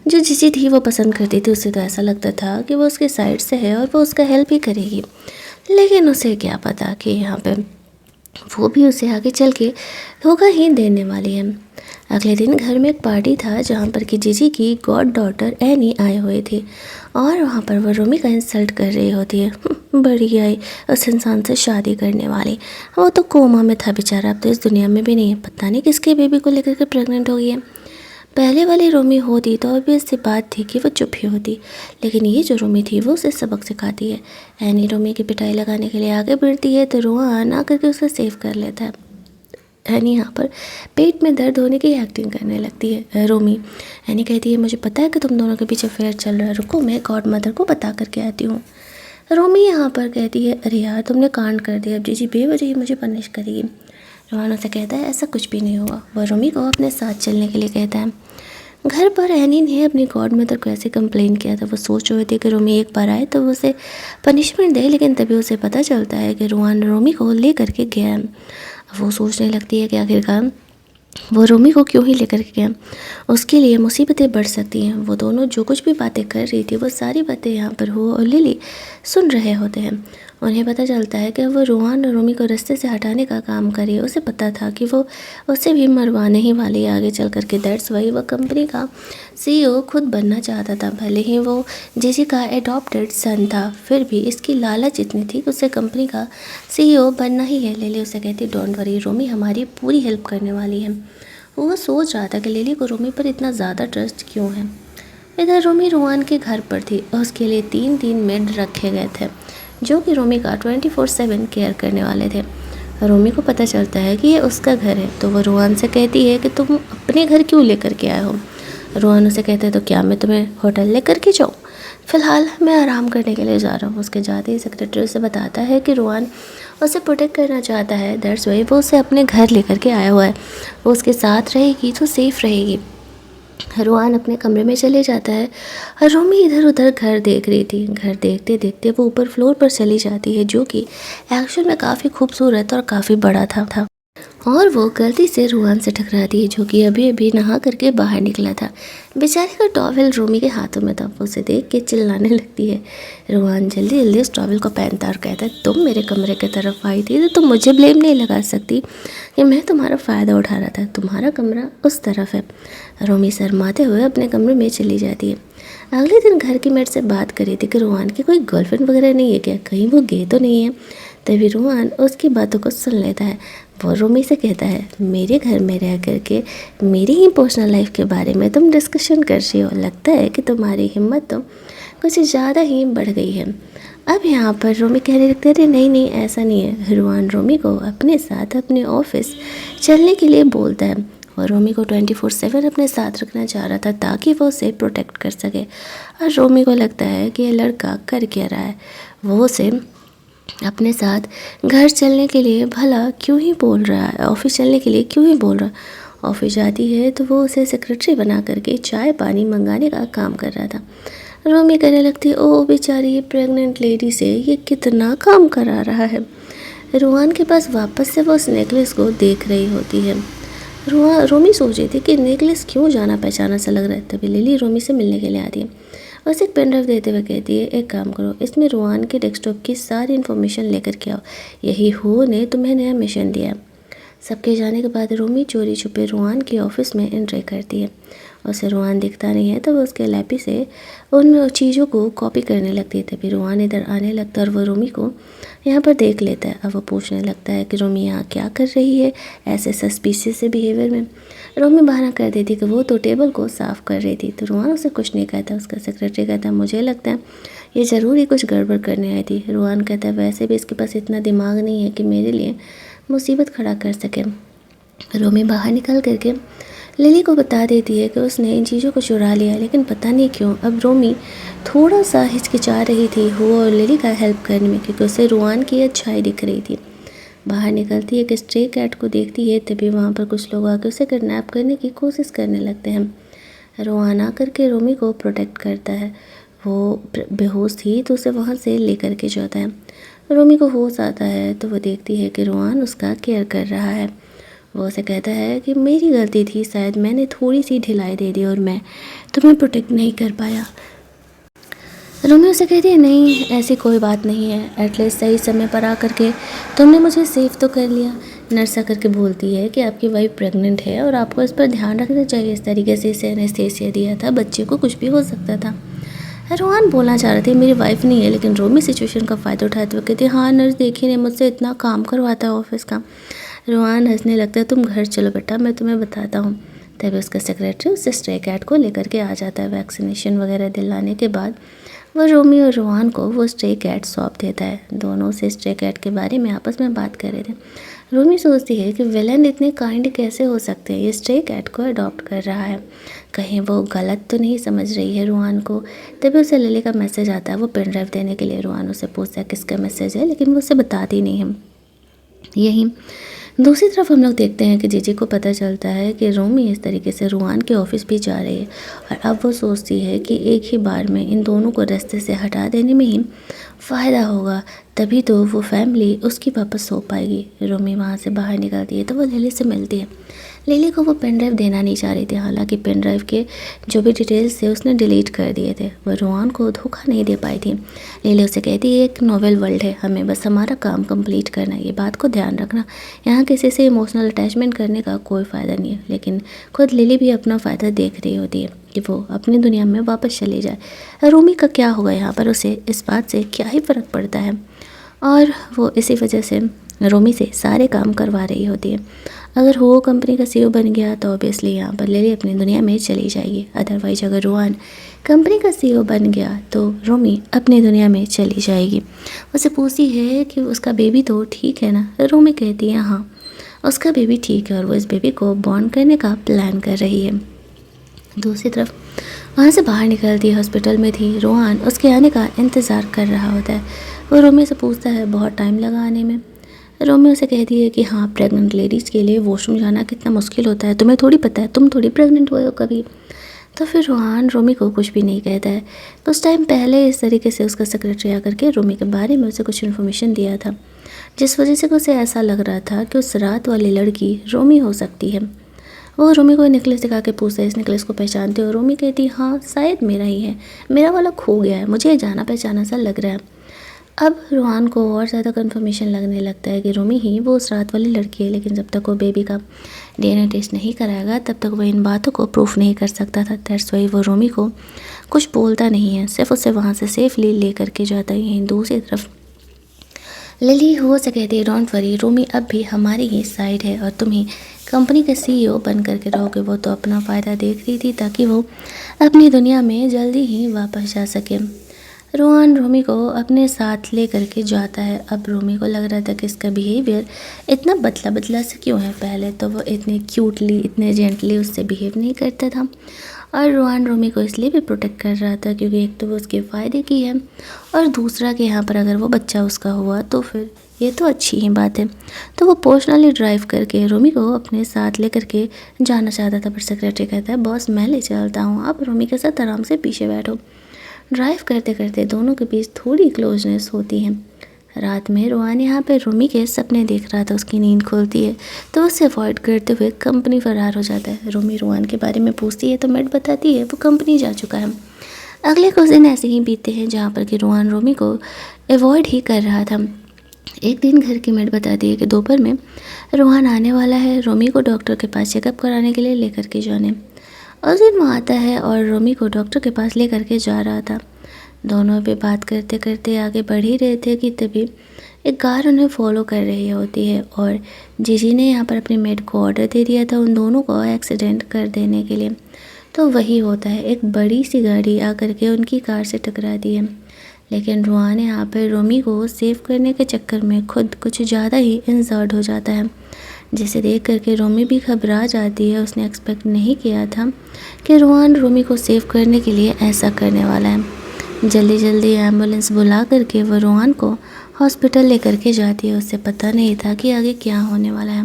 जो जीजी थी वो पसंद करती थी, उसे तो ऐसा लगता था कि वो उसके साइड से है और वो उसका हेल्प ही करेगी, लेकिन उसे क्या पता कि यहाँ पे वो भी उसे आगे चल के धोखा ही देने वाली है। अगले दिन घर में एक पार्टी था जहाँ पर कि जीजी की गॉड डॉटर एनी आए हुए थे और वहाँ पर वो रोमी का इंसल्ट कर रही होती है। बड़ी आई उस इंसान से शादी करने वाली, वो तो कोमा में था बेचारा, अब तो इस दुनिया में भी नहीं है, पता नहीं किसके बेबी को लेकर के प्रेग्नेंट हो गई है। पहले वाली रोमी होती तो अभी इससे बात थी कि वो चुप ही होती, लेकिन ये जो रोमी थी वो उसे सबक सिखाती है। एनी रोमी की पिटाई लगाने के लिए आगे बढ़ती है तो रोहान आकर के उसे सेव कर लेता है। एनी यहाँ पर पेट में दर्द होने की एक्टिंग करने लगती है। रोमी एनी कहती है मुझे पता है कि तुम दोनों के पीछे फेयर चल रहा है, रुको मैं गॉड मदर को बता करके आती हूँ। रोमी यहाँ पर कहती है अरे यार तुमने कांड कर दिया, अब जीजी बेवजह ही मुझे पनिश करेगी। रोहान उसे कहता है ऐसा कुछ भी नहीं हुआ। वह रोमी को अपने साथ चलने के लिए कहता है। घर पर एनी ने अपनी गॉड मदर को ऐसे कंप्लेन किया था, वो सोच रही थी कि रोमी एक बार आए तो वो उसे पनिशमेंट दे, लेकिन तभी उसे पता चलता है कि रोहान रोमी को ले करके गया है। वो सोचने लगती है कि आखिरकार वो रोमी को क्यों ही लेकर के गया, उसके लिए मुसीबतें बढ़ सकती हैं। वो दोनों जो कुछ भी बातें कर रही थी वो सारी बातें यहाँ पर हो और लिली सुन रहे होते हैं। उन्हें पता चलता है कि वो रोहान और रोमी को रास्ते से हटाने का काम करे, उसे पता था कि वो उससे भी मरवाने ही वाली है आगे चल करके। दैट्स वाई वह कंपनी का CEO खुद बनना चाहता था, भले ही वो जीजी का एडॉप्टेड सन था, फिर भी इसकी लालच इतनी थी कि उसे कंपनी का CEO बनना ही है। लिली उसे कहती डोंट वरी, रोमी हमारी पूरी हेल्प करने वाली है। वो सोच रहा था कि लिली को रोमी पर इतना ज़्यादा ट्रस्ट क्यों है। इधर रोमी रोहान के घर पर थी और उसके लिए 3 मेड रखे गए थे जो कि रोमी का 24/7 केयर करने वाले थे। रोमी को पता चलता है कि ये उसका घर है तो वो रोहान से कहती है कि तुम अपने घर क्यों लेकर के आए हो। रोहान उसे कहते हैं तो क्या मैं तुम्हें होटल लेकर के जाऊँ, फ़िलहाल मैं आराम करने के लिए जा रहा हूँ। उसके जाते ही सेक्रेटरी उसे बताता है कि रोहान उसे प्रोटेक्ट करना चाहता है, दैट्स वाई वो उसे अपने घर लेकर के आया हुआ है, वो उसके साथ रहेगी तो सेफ़ रहेगी। रोहान अपने कमरे में चले जाता है और रोमी इधर उधर घर देख रही थी। घर देखते देखते वो ऊपर फ्लोर पर चली जाती है जो कि एक्चुअल में काफ़ी खूबसूरत और काफ़ी बड़ा था और वो गलती से रोहान से टकराती है जो कि अभी अभी नहा करके बाहर निकला था। बेचारे का टॉवेल रोमी के हाथों में था, वो उसे देख के चिल्लाने लगती है। रोहान जल्दी जल्दी उस टॉवेल को पहनता और कहता है तुम मेरे कमरे की तरफ आई थी तो तुम मुझे ब्लेम नहीं लगा सकती कि मैं तुम्हारा फ़ायदा उठा रहा था, तुम्हारा कमरा उस तरफ है। रोमी शर्माते हुए अपने कमरे में चली जाती है। अगले दिन घर की मेट से बात करी थी कि रोहान की कोई गर्लफ्रेंड वगैरह नहीं है क्या, कहीं वो गे तो नहीं है। तभी रोहान उसकी बातों को सुन लेता है। वो रोमी से कहता है मेरे घर में रह करके मेरी ही पर्सनल लाइफ के बारे में तुम डिस्कशन कर रही हो, लगता है कि तुम्हारी हिम्मत तो कुछ ज़्यादा ही बढ़ गई है। अब यहाँ पर रोमी कहने लगते अरे नहीं नहीं ऐसा नहीं है। रुआन रोमी को अपने साथ अपने ऑफिस चलने के लिए बोलता है और रोमी को 24/7 अपने साथ रखना चाह रहा था ताकि वो उसे प्रोटेक्ट कर सके। और रोमी को लगता है कि ये लड़का कर क्या रहा है, वो उसे अपने साथ घर चलने के लिए भला क्यों ही बोल रहा है, ऑफिस चलने के लिए क्यों ही बोल रहा है। ऑफिस जाती है तो वो उसे सेक्रेटरी बना करके चाय पानी मंगाने का काम कर रहा था। रोमी कहने लगती ओ बेचारी ये प्रेग्नेंट लेडी से ये कितना काम करा रहा है। रुआन के पास वापस से वो उस नेकलेस को देख रही होती है। रोमी सोच रही थी कि नेकलेस क्यों जाना पहचाना सा लग रहा है। तभी लिली रोमी से मिलने के लिए आती है और उसे एक पेन ड्राइव देते हुए कहती है एक काम करो, इसमें रुआन के डेस्कटॉप की सारी इन्फॉर्मेशन लेकर के आओ, यही हो ने तुम्हें नया मिशन दिया। सबके जाने के बाद रोमी चोरी छुपे रुआन के ऑफिस में एंट्री करती है। उसे रुआन दिखता नहीं है तो वो उसके लैपी से उन चीज़ों को कॉपी करने लगती है। तभी रुआन इधर आने लगता है और वो रोमी को यहाँ पर देख लेता है। अब वो पूछने लगता है कि रोमी यहाँ क्या कर रही है ऐसे सस्पिशियस से बिहेवियर में। रोमी बहाना कर देती कि वो तो टेबल को साफ़ कर रही थी। तो रुआन उसे कुछ नहीं कहता। उसका सेक्रेटरी कहता है मुझे लगता है ये ज़रूर ही कुछ गड़बड़ करने आई थी। रुआन कहता है वैसे भी इसके पास इतना दिमाग नहीं है कि मेरे लिए मुसीबत खड़ा कर सके। रोमी बाहर निकल करके लिली को बता देती है कि उसने इन चीज़ों को चुरा लिया, लेकिन पता नहीं क्यों अब रोमी थोड़ा सा हिचकिचा रही थी वो और लिली का हेल्प करने में, क्योंकि उसे रुआन की अच्छाई दिख रही थी। बाहर निकलती है कि स्ट्रे कैट को देखती है। तभी वहाँ पर कुछ लोग आकर उसे किडनैप करने की कोशिश करने लगते हैं। रुआन आकर के रोमी को प्रोटेक्ट करता है। वो बेहोश थी तो उसे वहाँ से लेकर के जाता है। रोमी को होश आता है तो वो देखती है कि रुआन उसका केयर कर रहा है। वो उसे कहता है कि मेरी गलती थी, शायद मैंने थोड़ी सी ढिलाई दे दी और मैं तुम्हें प्रोटेक्ट नहीं कर पाया। रोमी उसे कहती है नहीं ऐसी कोई बात नहीं है, एटलीस्ट सही समय पर आकर के तुमने मुझे सेफ तो कर लिया। नर्स आकर के बोलती है कि आपकी वाइफ प्रेग्नेंट है और आपको इस पर ध्यान रखना चाहिए, इस तरीके से इसे एनेस्थेसिया दिया था, बच्चे को कुछ भी हो सकता था। रुआन बोलना चाह रहे थे मेरी वाइफ नहीं है, लेकिन रोमी सिचुएशन का फ़ायदा उठाते हुए कहती है हाँ नर्स देखिए ने मुझसे इतना काम करवाता है ऑफिस का। रुआन हंसने लगता है तुम घर चलो बेटा मैं तुम्हें बताता हूँ। तभी उसका सेक्रेटरी उस स्ट्रे कैट को लेकर के आ जाता है। वैक्सीनेशन वगैरह दिलाने के बाद वो रोमी और रुआन को वो स्ट्रे कैट सौंप देता है। दोनों से स्ट्रे कैट के बारे में आपस में बात कर रहे थे। रोमी सोचती है कि विलन इतने काइंड कैसे हो सकते हैं, ये स्ट्रे कैट को अडॉप्ट कर रहा है, कहीं वो गलत तो नहीं समझ रही है रुआन को। तभी उसे लिली का मैसेज आता है वो पेन ड्राइव देने के लिए। रुआन उसे पूछता है किसका मैसेज है, लेकिन वो उसे बताती नहीं है। यही दूसरी तरफ हम लोग देखते हैं कि जीजी को पता चलता है कि रोमी इस तरीके से रुआन के ऑफिस भी जा रही है और अब वो सोचती है कि एक ही बार में इन दोनों को रास्ते से हटा देने में ही फ़ायदा होगा, तभी तो वो फैमिली उसकी वापस हो पाएगी। रोमी वहाँ से बाहर निकलती है तो वो लिली से मिलती है। लिली को वो पेन ड्राइव देना नहीं चाह रही थी, हालांकि पेन ड्राइव के जो भी डिटेल्स थे उसने डिलीट कर दिए थे। वह रुआन को धोखा नहीं दे पाई थी। लिली उसे कहती है एक नोवेल वर्ल्ड है, हमें बस हमारा काम कंप्लीट करना है, ये बात को ध्यान रखना, यहाँ किसी से इमोशनल अटैचमेंट करने का कोई फ़ायदा नहीं है। लेकिन खुद लिली भी अपना फ़ायदा देख रही होती है कि वो अपनी दुनिया में वापस चली जाए। रोमी का क्या होगा यहाँ पर, उसे इस बात से क्या ही फ़र्क पड़ता है और वो इसी वजह से रोमी से सारे काम करवा रही होती है। अगर वो कंपनी का सीईओ बन गया तो ऑब्वियसली यहाँ पर लिली अपनी दुनिया में चली जाएगी, अदरवाइज अगर रुआन कंपनी का सीईओ बन गया तो रोमी अपनी दुनिया में चली जाएगी। उसे पूछती है कि उसका बेबी तो ठीक है ना। रोमी कहती है हाँ उसका बेबी ठीक है और वो इस बेबी को बॉर्न करने का प्लान कर रही है। दूसरी तरफ वहाँ से बाहर निकलती है, हॉस्पिटल में थी रुआन उसके आने का इंतज़ार कर रहा होता है। वो रोमी से पूछता है बहुत टाइम लगा आने में। रोमी उसे कहती है कि हाँ प्रेग्नेंट लेडीज़ के लिए वॉशरूम जाना कितना मुश्किल होता है, तुम्हें थोड़ी पता है, तुम थोड़ी प्रेग्नेंट हुए हो कभी। तो फिर रुआन रोमी को कुछ भी नहीं कहता है। कुछ टाइम पहले इस तरीके से उसका सेक्रेटरी आकर के रोमी के बारे में उसे कुछ इन्फॉर्मेशन दिया था, जिस वजह से उसे ऐसा लग रहा था कि उस रात वाली लड़की रोमी हो सकती है। वो रोमी को नेकलेस दिखा के पूछता है इस नेकलेस को पहचानते हो। रोमी कहती हाँ शायद मेरा ही है, मेरा वाला खो गया है, मुझे जाना पहचाना सा लग रहा है। अब रुआन को और ज़्यादा कन्फर्मेशन लगने लगता है कि रोमी ही वो उस रात वाली लड़की है, लेकिन जब तक वो बेबी का डीएनए टेस्ट नहीं कराएगा तब तक वो इन बातों को प्रूफ नहीं कर सकता था। दैट्स वाई वो रोमी को कुछ बोलता नहीं है, सिर्फ उसे वहाँ से सेफली ले करके जाता ही है। दूसरी तरफ लिली हो सके थी डोंट वरी, रोमी अब भी हमारी ही साइड है और तुम ही कंपनी के सीईओ बन करके रहोगे। वो तो अपना फ़ायदा देख रही थी ताकि वो अपनी दुनिया में जल्दी ही वापस जा सके। रोहन रोमी को अपने साथ ले करके जाता है। अब रोमी को लग रहा था कि इसका बिहेवियर इतना बदला बदला से क्यों है। पहले तो वो इतने क्यूटली इतने जेंटली उससे बिहेव नहीं करता था, और रोहन रोमी को इसलिए भी प्रोटेक्ट कर रहा था क्योंकि एक तो वो उसके फ़ायदे की है, और दूसरा कि यहाँ पर अगर वो बच्चा उसका हुआ तो फिर ये तो अच्छी ही बात है। तो वो पर्सनली ड्राइव करके रोमी को अपने साथ ले करके जाना चाहता था, पर सेक्रेटरी कहता है बॉस मैं ले चलता हूँ, आप रोमी के साथ आराम से पीछे बैठो। ड्राइव करते करते दोनों के बीच थोड़ी क्लोजनेस होती है। रात में रोहन यहाँ पे रोमी के सपने देख रहा था, उसकी नींद खुलती है तो उसे अवॉइड करते हुए कंपनी फरार हो जाता है। रोमी रोहन के बारे में पूछती है तो मेट बताती है वो कंपनी जा चुका है। अगले कुछ दिन ऐसे ही बीतते हैं जहाँ पर कि रोहन रोमी को अवॉइड ही कर रहा था। एक दिन घर की मेट बताती है कि दोपहर में रोहन आने वाला है रोमी को डॉक्टर के पास चेकअप कराने के लिए लेकर के जाने। उस दिन वो आता है और रोमी को डॉक्टर के पास ले करके जा रहा था। दोनों भी बात करते करते आगे बढ़ ही रहे थे कि तभी एक कार उन्हें फॉलो कर रही होती है, और जीजी ने यहाँ पर अपनी मेट को ऑर्डर दे दिया था उन दोनों को एक्सीडेंट कर देने के लिए। तो वही होता है, एक बड़ी सी गाड़ी आकर के उनकी कार से टकराती है, लेकिन रोहन यहाँ पर रोमी को सेव करने के चक्कर में खुद कुछ ज़्यादा ही इंजर्ड हो जाता है, जिसे देख करके रोमी भी घबरा जाती है। उसने एक्सपेक्ट नहीं किया था कि रोहन रोमी को सेव करने के लिए ऐसा करने वाला है। जल्दी जल्दी एम्बुलेंस बुला करके वो रोहन को हॉस्पिटल लेकर के जाती है। उसे पता नहीं था कि आगे क्या होने वाला है,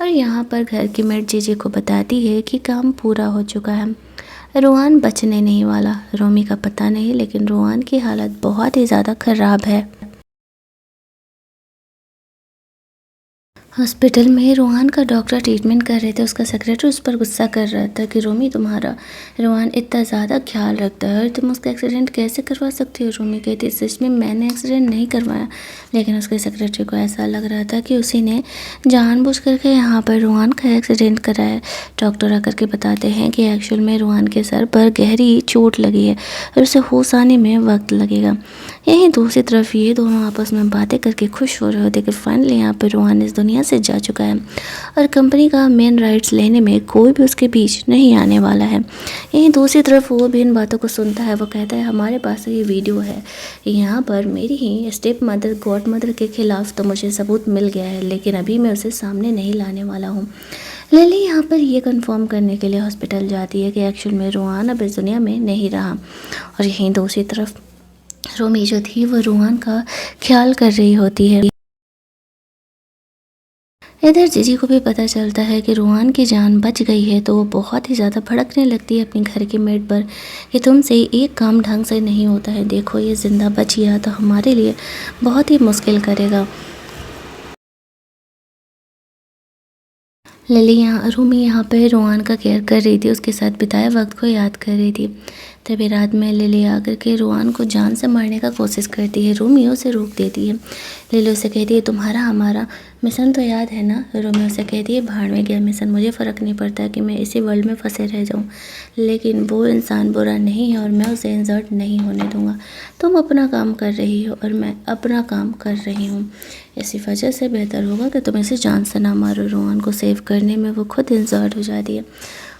और यहाँ पर घर की मेट जीजी को बताती है कि काम पूरा हो चुका है, रोहन बचने नहीं वाला। रोमी का पता नहीं, लेकिन रोहन की हालत बहुत ही ज़्यादा ख़राब है। हॉस्पिटल में रोहन का डॉक्टर ट्रीटमेंट कर रहे थे। उसका सेक्रेटरी उस पर गुस्सा कर रहा था कि रोमी तुम्हारा रोहन इतना ज़्यादा ख्याल रखता है और तुम उसका एक्सीडेंट कैसे करवा सकती हो। रोमी कहती सच में मैंने एक्सीडेंट नहीं करवाया, लेकिन उसके सेक्रेटरी को ऐसा लग रहा था कि उसी ने जानबूझ करके यहाँ पर रोहन का एक्सीडेंट कराया। डॉक्टर आकर के बताते हैं कि एक्चुअल में रोहन के सर पर गहरी चोट लगी है और उसे होश आने में वक्त लगेगा। यहीं दूसरी तरफ ये दोनों आपस में बातें करके खुश हो रहे होते कि फाइनली यहाँ पर रोहन इस दुनिया से जा चुका है और कंपनी का मेन राइट्स लेने में कोई भी उसके बीच नहीं आने वाला है। यहीं दूसरी तरफ वो भी इन बातों को सुनता है। वो कहता है हमारे पास ये वीडियो है, यहाँ पर मेरी ही स्टेप मदर गॉड मदर के खिलाफ तो मुझे सबूत मिल गया है, लेकिन अभी मैं उसे सामने नहीं लाने वाला हूँ। लिली यहाँ पर ये कंफर्म करने के लिए हॉस्पिटल जाती है कि एक्चुअल में रोहन अब इस दुनिया में नहीं रहा, और यहीं दूसरी तरफ रोमी जो थी वो रोहन का ख्याल कर रही होती है। इधर जीजी को भी पता चलता है कि रोहन की जान बच गई है, तो वो बहुत ही ज़्यादा भड़कने लगती है अपने घर की मेड पर कि तुमसे एक काम ढंग से नहीं होता है, देखो ये ज़िंदा बच गया तो हमारे लिए बहुत ही मुश्किल करेगा। रोमी यहाँ पे रोहन का केयर कर रही थी, उसके साथ बिताए वक्त को याद कर रही थी। तभी रात में लिली आकर के रोहन को जान से मारने का कोशिश करती है। रोमी उसे रोक देती है। लिली उसे कहती है तुम्हारा हमारा मिशन तो याद है ना। रोमी उसे कहती है भाड़ में गया मिशन, मुझे फ़र्क नहीं पड़ता कि मैं इसी वर्ल्ड में फंसे रह जाऊँ, लेकिन वो इंसान बुरा नहीं है और मैं उसे इंसर्ट नहीं होने दूँगा। तुम अपना काम कर रही हो और मैं अपना काम कर रही हूँ, इसी वजह से बेहतर होगा कि तुम इसे जान से ना मारो। रोहन को सेव करने में वो खुद इंसर्ट हो जाती है।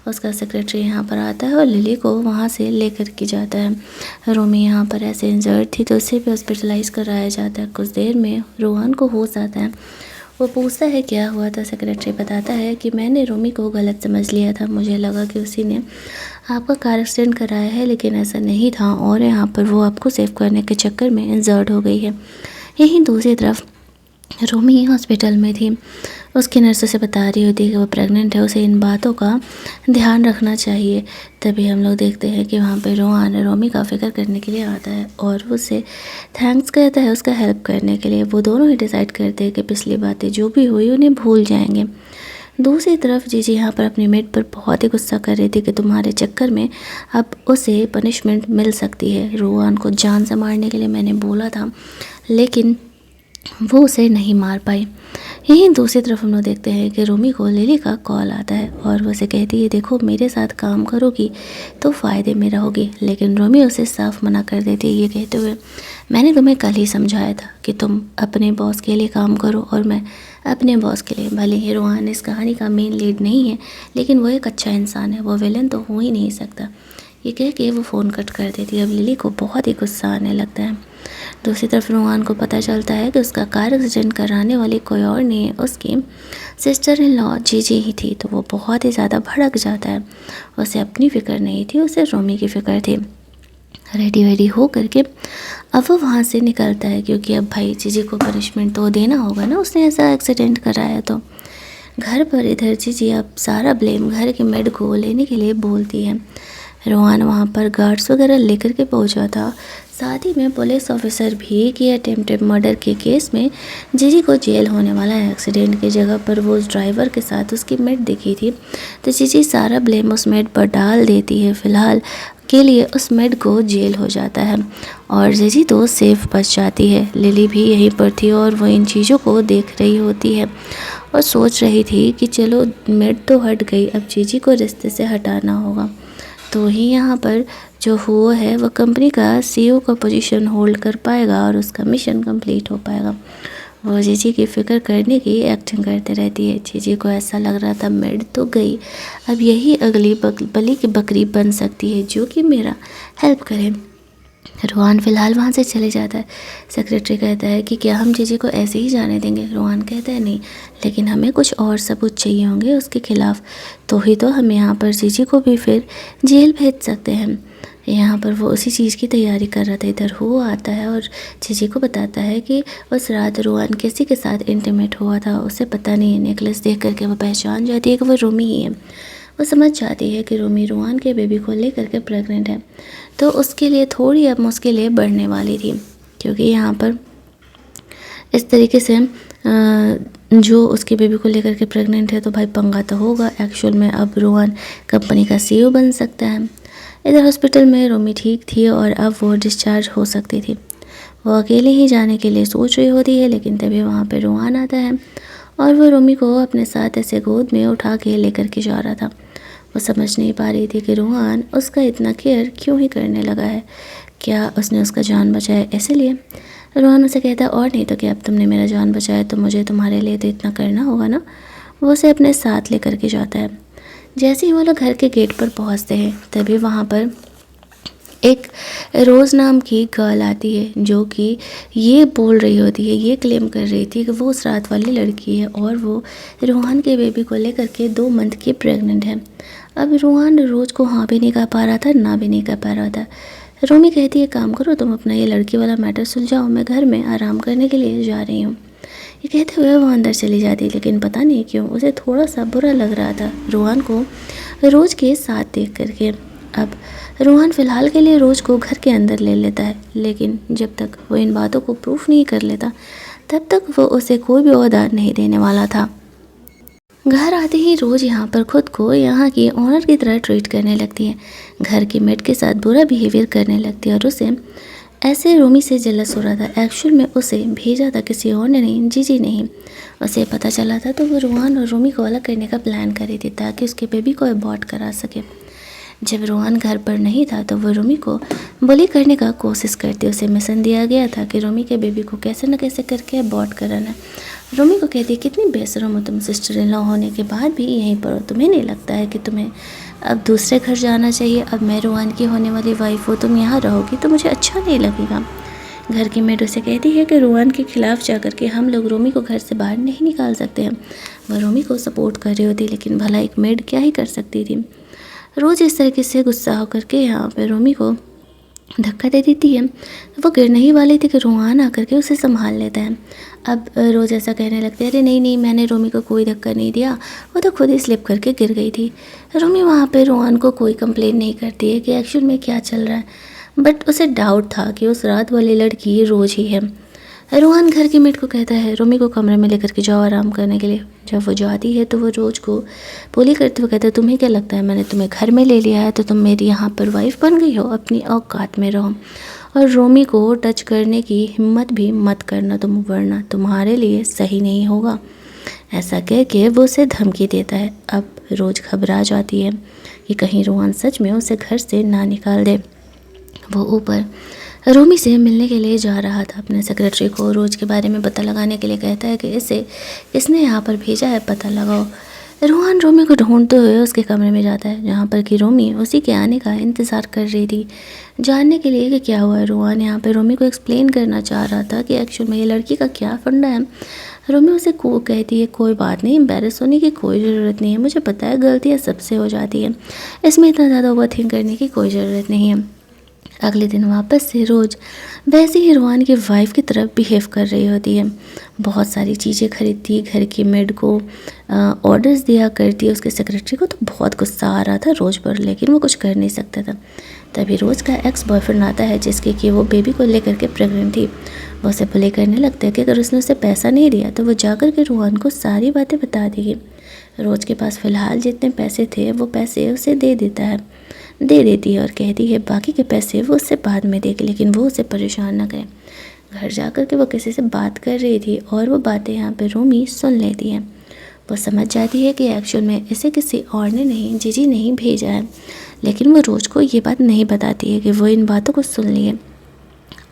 उसका सेक्रेटरी यहाँ पर आता है और लिली को वहाँ से लेकर के जाता है। रोमी यहाँ पर ऐसे इंजर्ड थी तो उसे भी हॉस्पिटलाइज कराया जाता है। कुछ देर में रोहन को होश आता है। वो पूछता है क्या हुआ था। सेक्रेटरी बताता है कि मैंने रोमी को गलत समझ लिया था, मुझे लगा कि उसी ने आपका कार एक्सीडेंट कराया है, लेकिन ऐसा नहीं था और यहाँ पर वो आपको सेव करने के चक्कर में इंजर्ड हो गई है। यहीं दूसरी तरफ रोमी हॉस्पिटल में थी। उसकी नर्स से बता रही होती है कि वो प्रेग्नेंट है, उसे इन बातों का ध्यान रखना चाहिए। तभी हम लोग देखते हैं कि वहाँ पे रोहन रोमी का फिक्र करने के लिए आता है और उससे थैंक्स कहता है उसका हेल्प करने के लिए। वो दोनों ही डिसाइड करते हैं कि पिछली बातें जो भी हुई उन्हें भूल जाएंगे। दूसरी तरफ जीजी यहाँ पर अपनी मेट पर बहुत ही गुस्सा कर रही थी कि तुम्हारे चक्कर में अब उसे पनिशमेंट मिल सकती है। रोहन को जान से मारने के लिए मैंने बोला था, लेकिन वो उसे नहीं मार पाई। यहीं दूसरी तरफ हम लोग देखते हैं कि रोमी को लिली का कॉल आता है और वो उसे कहती है देखो मेरे साथ काम करोगी तो फ़ायदे में रहोगी, लेकिन रोमी उसे साफ मना कर देती है ये कहते हुए मैंने तुम्हें कल ही समझाया था कि तुम अपने बॉस के लिए काम करो और मैं अपने बॉस के लिए। भले ही रोहन इस कहानी का मेन लीड नहीं है, लेकिन वो एक अच्छा इंसान है, वो विलन तो हो ही नहीं सकता। ये कह के वो फ़ोन कट कर देती है। अब लिली को बहुत ही गुस्सा आने लगता है। दूसरी तरफ रोहान को पता चलता है कि उसका कार एक्सीडेंट कराने वाली कोई और नहीं, उसकी सिस्टर इन लॉ जीजी ही थी। तो वो बहुत ही ज़्यादा भड़क जाता है। उसे अपनी फ़िक्र नहीं थी, उसे रोमी की फ़िक्र थी। रेडी वेडी हो करके अब वो वहाँ से निकलता है, क्योंकि अब भाई जीजी को पनिशमेंट तो देना होगा ना, उसने ऐसा एक्सीडेंट कराया। तो घर पर इधर जीजी अब सारा ब्लेम घर के मेड को लेने के लिए बोलती है। रोहान वहाँ पर गार्ड्स वगैरह लेकर के पहुँचा था, साथ ही में पुलिस ऑफिसर भी कि अटेम्प्टेड मर्डर के केस में जीजी को जेल होने वाला है। एक्सीडेंट की जगह पर वो उस ड्राइवर के साथ उसकी मेड दिखी थी, तो जीजी सारा ब्लेम उस मेड पर डाल देती है। फ़िलहाल के लिए उस मेड को जेल हो जाता है और जीजी तो सेफ बच जाती है। लिली भी यहीं पर थी और वो इन चीज़ों को देख रही होती है और सोच रही थी कि चलो मेड तो हट गई, अब जीजी को रिश्ते से हटाना होगा। तो ही यहाँ पर जो हुआ है वो कंपनी का सीईओ का पोजीशन होल्ड कर पाएगा और उसका मिशन कंप्लीट हो पाएगा। वो जीजी की फ़िक्र करने की एक्टिंग करते रहती है। जीजी को ऐसा लग रहा था मेड तो गई, अब यही अगली बली की बकरी बन सकती है जो कि मेरा हेल्प करे। रोहान फ़िलहाल वहाँ से चले जाता है। सेक्रेटरी कहता है कि क्या हम जीजी को ऐसे ही जाने देंगे। रोहान कहता है नहीं, लेकिन हमें कुछ और सबूत चाहिए होंगे उसके खिलाफ, तो ही तो हम यहाँ पर जीजी को भी फिर जेल भेज सकते हैं। यहाँ पर वो उसी चीज़ की तैयारी कर रहा था। इधर वो आता है और जीजी को बताता है कि उस रात रोहान किसी के साथ इंटीमेट हुआ था, उसे पता नहीं है। नेकलेस देख करके वो पहचान जाती है कि वो रोमी ही है। वो समझ जाती है कि रोमी रोहान के बेबी को लेकर के प्रेग्नेंट है, तो उसके लिए थोड़ी अब मुश्किलें बढ़ने वाली थी, क्योंकि यहाँ पर इस तरीके से जो उसके बेबी को लेकर के प्रेग्नेंट है तो भाई पंगा तो होगा। एक्चुअल में अब रोहान कंपनी का सीईओ बन सकता है। इधर हॉस्पिटल में रोमी ठीक थी और अब वो डिस्चार्ज हो सकती थी। वो अकेले ही जाने के लिए सोच रही होती है, लेकिन तभी वहाँ पे रोहान आता है और वो रोमी को अपने साथ ऐसे गोद में उठा के लेकर के जा रहा था। वो समझ नहीं पा रही थी कि रोहान उसका इतना केयर क्यों ही करने लगा है। क्या उसने उसका जान बचाया इसीलिए? रोहान उसे कहता है और नहीं तो क्या, अब तुमने मेरा जान बचाया तो मुझे तुम्हारे लिए तो इतना करना होगा ना। वो उसे अपने साथ लेकर के जाता है। जैसे ही वो लोग घर के गेट पर पहुंचते हैं तभी वहाँ पर एक रोज़ नाम की गर्ल आती है, जो कि ये बोल रही होती है, ये क्लेम कर रही थी कि वो उस रात वाली लड़की है और वो रोहान के बेबी को लेकर के 2 मंथ की प्रेग्नेंट है। अब रोहान रोज़ को हाँ भी नहीं कह पा रहा था, ना भी नहीं कह पा रहा था। रोमी कहती है काम करो, तुम अपना ये लड़की वाला मैटर सुलझाओ, मैं घर में आराम करने के लिए जा रही हूँ। ये कहते हुए वो अंदर चली जाती, लेकिन पता नहीं क्यों उसे थोड़ा सा बुरा लग रहा था रोहान को रोज़ के साथ देख करके। अब रोहान फ़िलहाल के लिए रोज़ को घर के अंदर ले लेता है, लेकिन जब तक वो इन बातों को प्रूफ नहीं कर लेता तब तक वो उसे कोई भी ओहदा नहीं देने वाला था। घर आते ही रोज़ यहाँ पर खुद को यहाँ की ओनर की तरह ट्रीट करने लगती है, घर की मेड के साथ बुरा बिहेवियर करने लगती है और उसे ऐसे रोमी से जलस हो रहा था। एक्चुअल में उसे भेजा था किसी और ने नहीं, जीजी नहीं। उसे पता चला था तो वो रोहान और रोमी को अलग करने का प्लान कर रही थी ताकि उसके बेबी को अबॉर्ट करा सके। जब रोहान घर पर नहीं था तो वो रोमी को बुली करने का कोशिश करती। उसे मिशन दिया गया था कि रोमी के बेबी को कैसे न कैसे करके अबॉर्ट कराना। रोमी को कहती कितनी बेशरम हो तुम, सिस्टर इन लॉ होने के बाद भी यहीं पर हो, तुम्हें नहीं लगता है कि तुम्हें अब दूसरे घर जाना चाहिए? अब मैं रोहान की होने वाली वाइफ हो, तुम यहाँ रहोगी तो मुझे अच्छा नहीं लगेगा। घर की मेड उसे कहती है कि रोहान के खिलाफ जाकर के हम लोग रोमी को घर से बाहर नहीं निकाल सकते हैं। वह रोमी को सपोर्ट कर रही होती, लेकिन भला एक मेड क्या ही कर सकती थी। रोज़ इस तरीके से गुस्सा होकर के यहाँ पे रोमी को धक्का दे देती है। वो गिरने ही वाली थी कि रोहान आकर के उसे संभाल लेता है। अब रोज़ ऐसा कहने लगते हैं, अरे नहीं नहीं, मैंने रोमी को कोई धक्का नहीं दिया, वो तो खुद ही स्लिप करके गिर गई थी। रोमी वहाँ पे रोहान को कोई कंप्लेन नहीं करती है कि एक्चुअल में क्या चल रहा है, बट उसे डाउट था कि उस रात वाली लड़की रोज़ ही है। रोहान घर की मेड को कहता है रोमी को कमरे में लेकर के जाओ आराम करने के लिए। जब वो जाती है तो वो रोज़ को बोली करते हुए कहता है, तुम्हें क्या लगता है मैंने तुम्हें घर में ले लिया है तो तुम मेरी यहाँ पर वाइफ बन गई हो? अपनी औकात में रहो और रोमी को टच करने की हिम्मत भी मत करना तुम, वरना तुम्हारे लिए सही नहीं होगा। ऐसा कह के वो उसे धमकी देता है। अब रोज़ घबरा जाती है कि कहीं रोहान सच में उसे घर से ना निकाल दे। वो ऊपर रोमी से मिलने के लिए जा रहा था। अपने सेक्रेटरी को रोज़ के बारे में पता लगाने के लिए कहता है कि इसे किसने यहाँ पर भेजा है, पता लगाओ। रोहन रोमी को ढूंढते हुए उसके कमरे में जाता है, जहाँ पर कि रोमी उसी के आने का इंतज़ार कर रही थी, जानने के लिए कि क्या हुआ है। रोहन यहाँ पे रोमी को एक्सप्लेन करना चाह रहा था कि एक्चुअल में ये लड़की का क्या फंडा है। रोमी उसे को कहती है, कोई बात नहीं, एम्बेरस होने की कोई ज़रूरत नहीं है, मुझे पता है गलतियाँ सबसे हो जाती है, इसमें इतना ज़्यादा ओवर थिंक करने की कोई ज़रूरत नहीं है। अगले दिन वापस से रोज़ वैसे ही रोहन की वाइफ की तरफ बिहेव कर रही होती है। बहुत सारी चीज़ें खरीदती है, घर की मेड को ऑर्डर्स दिया करती है, उसके सेक्रेटरी को। तो बहुत गुस्सा आ रहा था रोज़ पर, लेकिन वो कुछ कर नहीं सकता था। तभी रोज़ का एक्स बॉयफ्रेंड आता है, जिसके कि वो बेबी को लेकर के प्रेग्नेंट थी। वो उसे प्ले करने लगता है कि अगर उसने उसे पैसा नहीं दिया तो वो जाकर के रोहन को सारी बातें बता देगी। रोज़ के पास फ़िलहाल जितने पैसे थे वो पैसे उसे दे देती है और कहती है बाकी के पैसे वो उससे बाद में देगी, लेकिन वो उसे परेशान ना करे। घर जाकर के वो किसी से बात कर रही थी और वो बातें यहाँ पे रोमी सुन लेती है। वो समझ जाती है कि एक्चुअल में इसे किसी और ने नहीं, जीजी नहीं भेजा है, लेकिन वो रोज़ को ये बात नहीं बताती है कि वो इन बातों को सुन ली है।